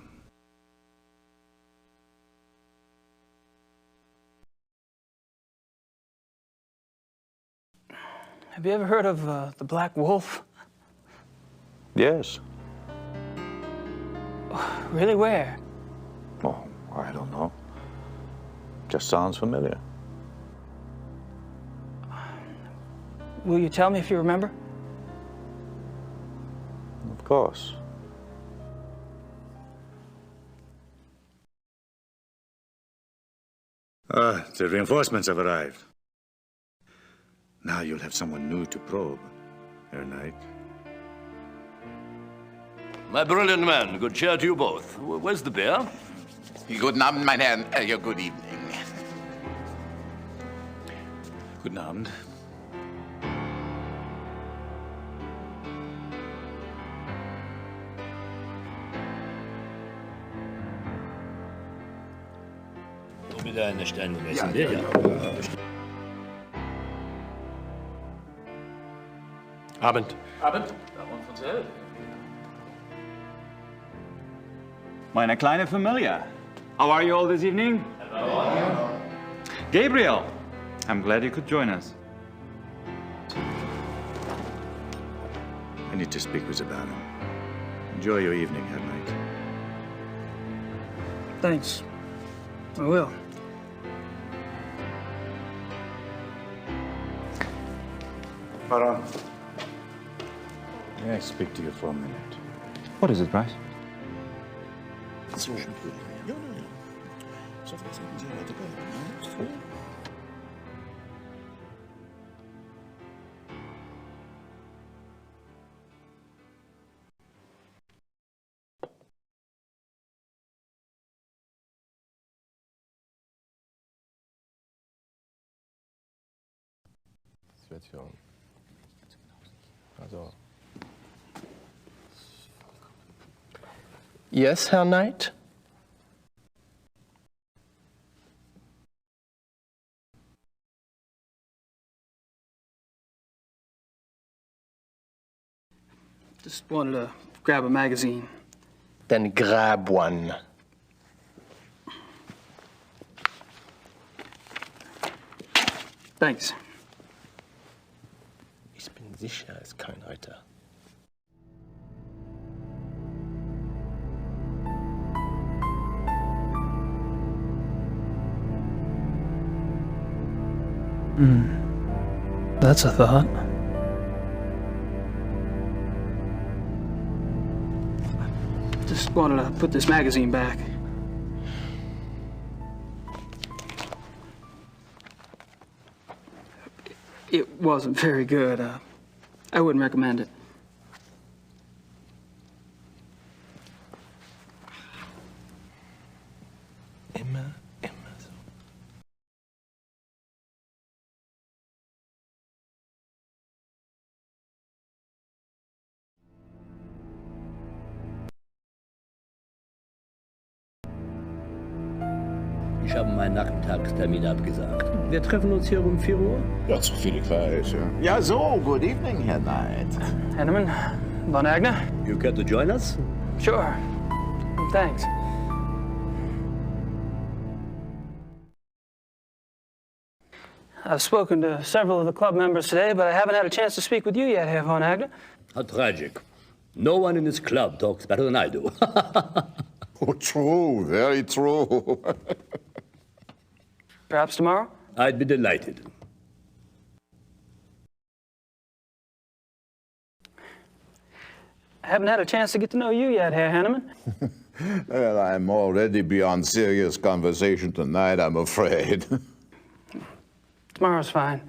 Have you ever heard of the Black Wolf? Yes. Really, where? Oh, I don't know. Just sounds familiar. Will you tell me if you remember? Of course. The reinforcements have arrived. Now you'll have someone new to probe, Herr Knight. My brilliant man, good cheer to you both. Where's the beer? Guten Abend, mein Herr. Ja, good evening. Guten Abend. Wieder eine Stein Ja. Abend. Abend. Meine kleine Familie. How are you all this evening? Hello. Gabriel, I'm glad you could join us. I need to speak with the Baron. Enjoy your evening, Herr Knight. Thanks. I will. Baron. May I speak to you for a minute? What is it, Bryce? Yes, Herr Knight? Just wanted to grab a magazine. Then grab one. Thanks. Ich bin sicher, es ist kein Reiter. That's a thought. Just wanted to put this magazine back. It wasn't very good. I wouldn't recommend it. Immer so. Ich habe meinen Nachmittagstermin abgesagt. Wir treffen uns hier um 4 Uhr? Ja, so viel ich weiß, ja. Ja, so, good evening, Herr Knight. Henneman, Von Agner? You care to join us? Sure. Thanks. I've spoken to several of the club members today, but I haven't had a chance to speak with you yet, Herr Von Agner. How tragic. No one in this club talks better than I do. Oh, true, very true. Perhaps tomorrow? I'd be delighted. I haven't had a chance to get to know you yet, Herr Henneman. Well, I'm already beyond serious conversation tonight, I'm afraid. Tomorrow's fine.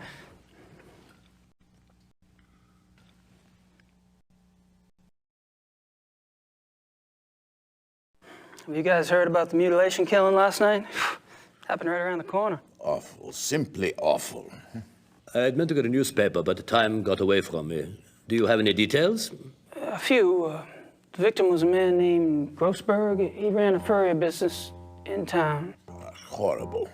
Have you guys heard about the mutilation killing last night? Happened right around the corner. Awful, simply awful. I'd meant to get a newspaper, but the time got away from me. Do you have any details? A few. The victim was a man named Grossberg. He ran a furrier business in town. Horrible.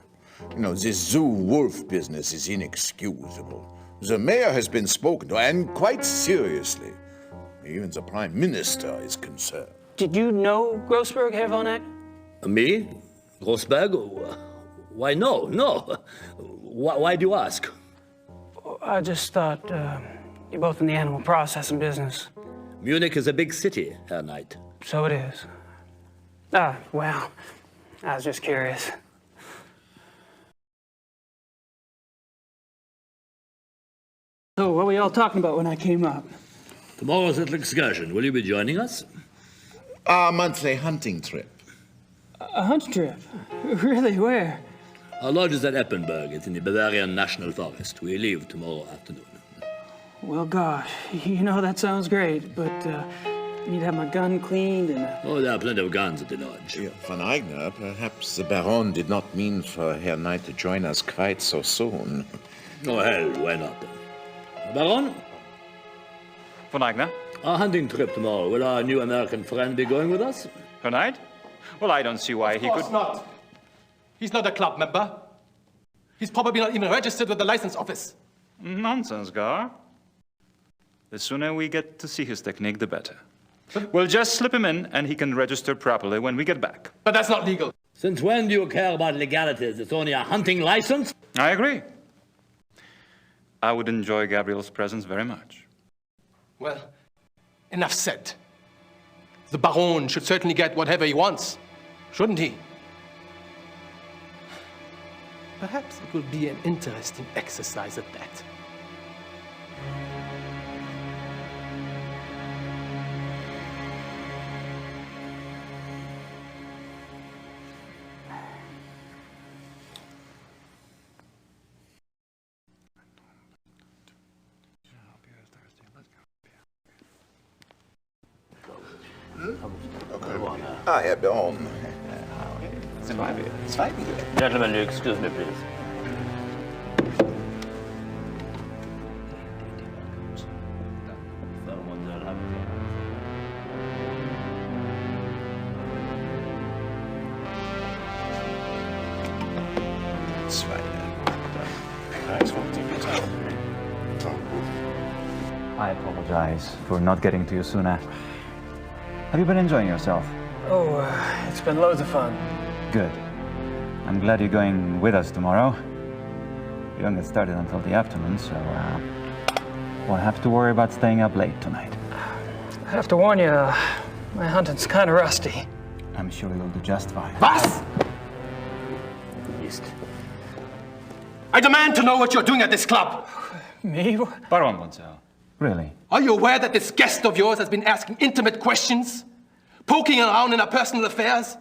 You know, this zoo wolf business is inexcusable. The mayor has been spoken to, and quite seriously. Even the prime minister is concerned. Did you know Grossberg, Herr Von Eck? Me? Grossberg? Why, no. Why do you ask? I just thought you're both in the animal processing business. Munich is a big city, Herr Knight. So it is. Well, I was just curious. So, what were you all talking about when I came up? Tomorrow's little excursion. Will you be joining us? Our monthly hunting trip. A hunt trip? Really? Where? Our lodge is at Eppenberg. It's in the Bavarian National Forest. We leave tomorrow afternoon. Well, gosh, you know, that sounds great, but I need to have my gun cleaned and... Oh, there are plenty of guns at the lodge. Yeah, Von Eigner, perhaps the Baron did not mean for Herr Knight to join us quite so soon. Oh, hell, why not? Baron? Von Eigner? Our hunting trip tomorrow. Will our new American friend be going with us? Tonight? Well, I don't see why he could... Of course not. He's not a club member. He's probably not even registered with the license office. Nonsense, Gar. The sooner we get to see his technique, the better. We'll just slip him in, and he can register properly when we get back. But that's not legal. Since when do you care about legalities? It's only a hunting license? I agree. I would enjoy Gabriel's presence very much. Well, enough said. The Baron should certainly get whatever he wants, shouldn't he? Perhaps it will be an interesting exercise at that. Ah, Herr Baron. Zwei Bier. Gentlemen, excuse me, please. I apologize for not getting to you sooner. Have you been enjoying yourself? Oh, it's been loads of fun. Good. I'm glad you're going with us tomorrow. You don't get started until the afternoon, so won't have to worry about staying up late tonight. I have to warn you, my hunting's kind of rusty. I'm sure you'll do just fine. Was? Mist. I demand to know what you're doing at this club. Me? Baron Bonzel. Really? Are you aware that this guest of yours has been asking intimate questions? Poking around in our personal affairs?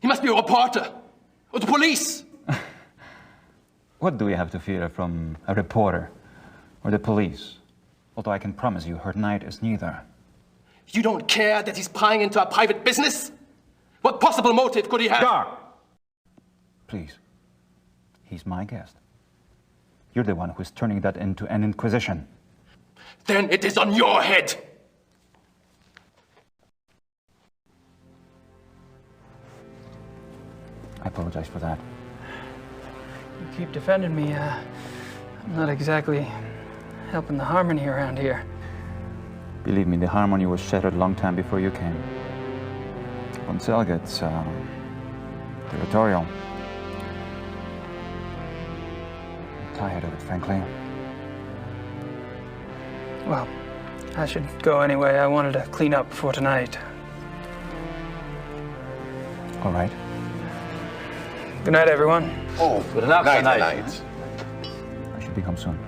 He must be a reporter. Or the police. What do we have to fear from a reporter or the police? Although I can promise you, her knight is neither. You don't care that he's prying into our private business? What possible motive could he have? Gar! Please. He's my guest. You're the one who's turning that into an inquisition. Then it is on your head. I apologize for that. You keep defending me. I'm not exactly helping the harmony around here. Believe me, the harmony was shattered a long time before you came. Bonzel gets territorial. I'm tired of it, frankly. Well, I should go anyway. I wanted to clean up before tonight. All right. Good night, everyone. Oh, Good enough night, tonight. night. I should be home soon.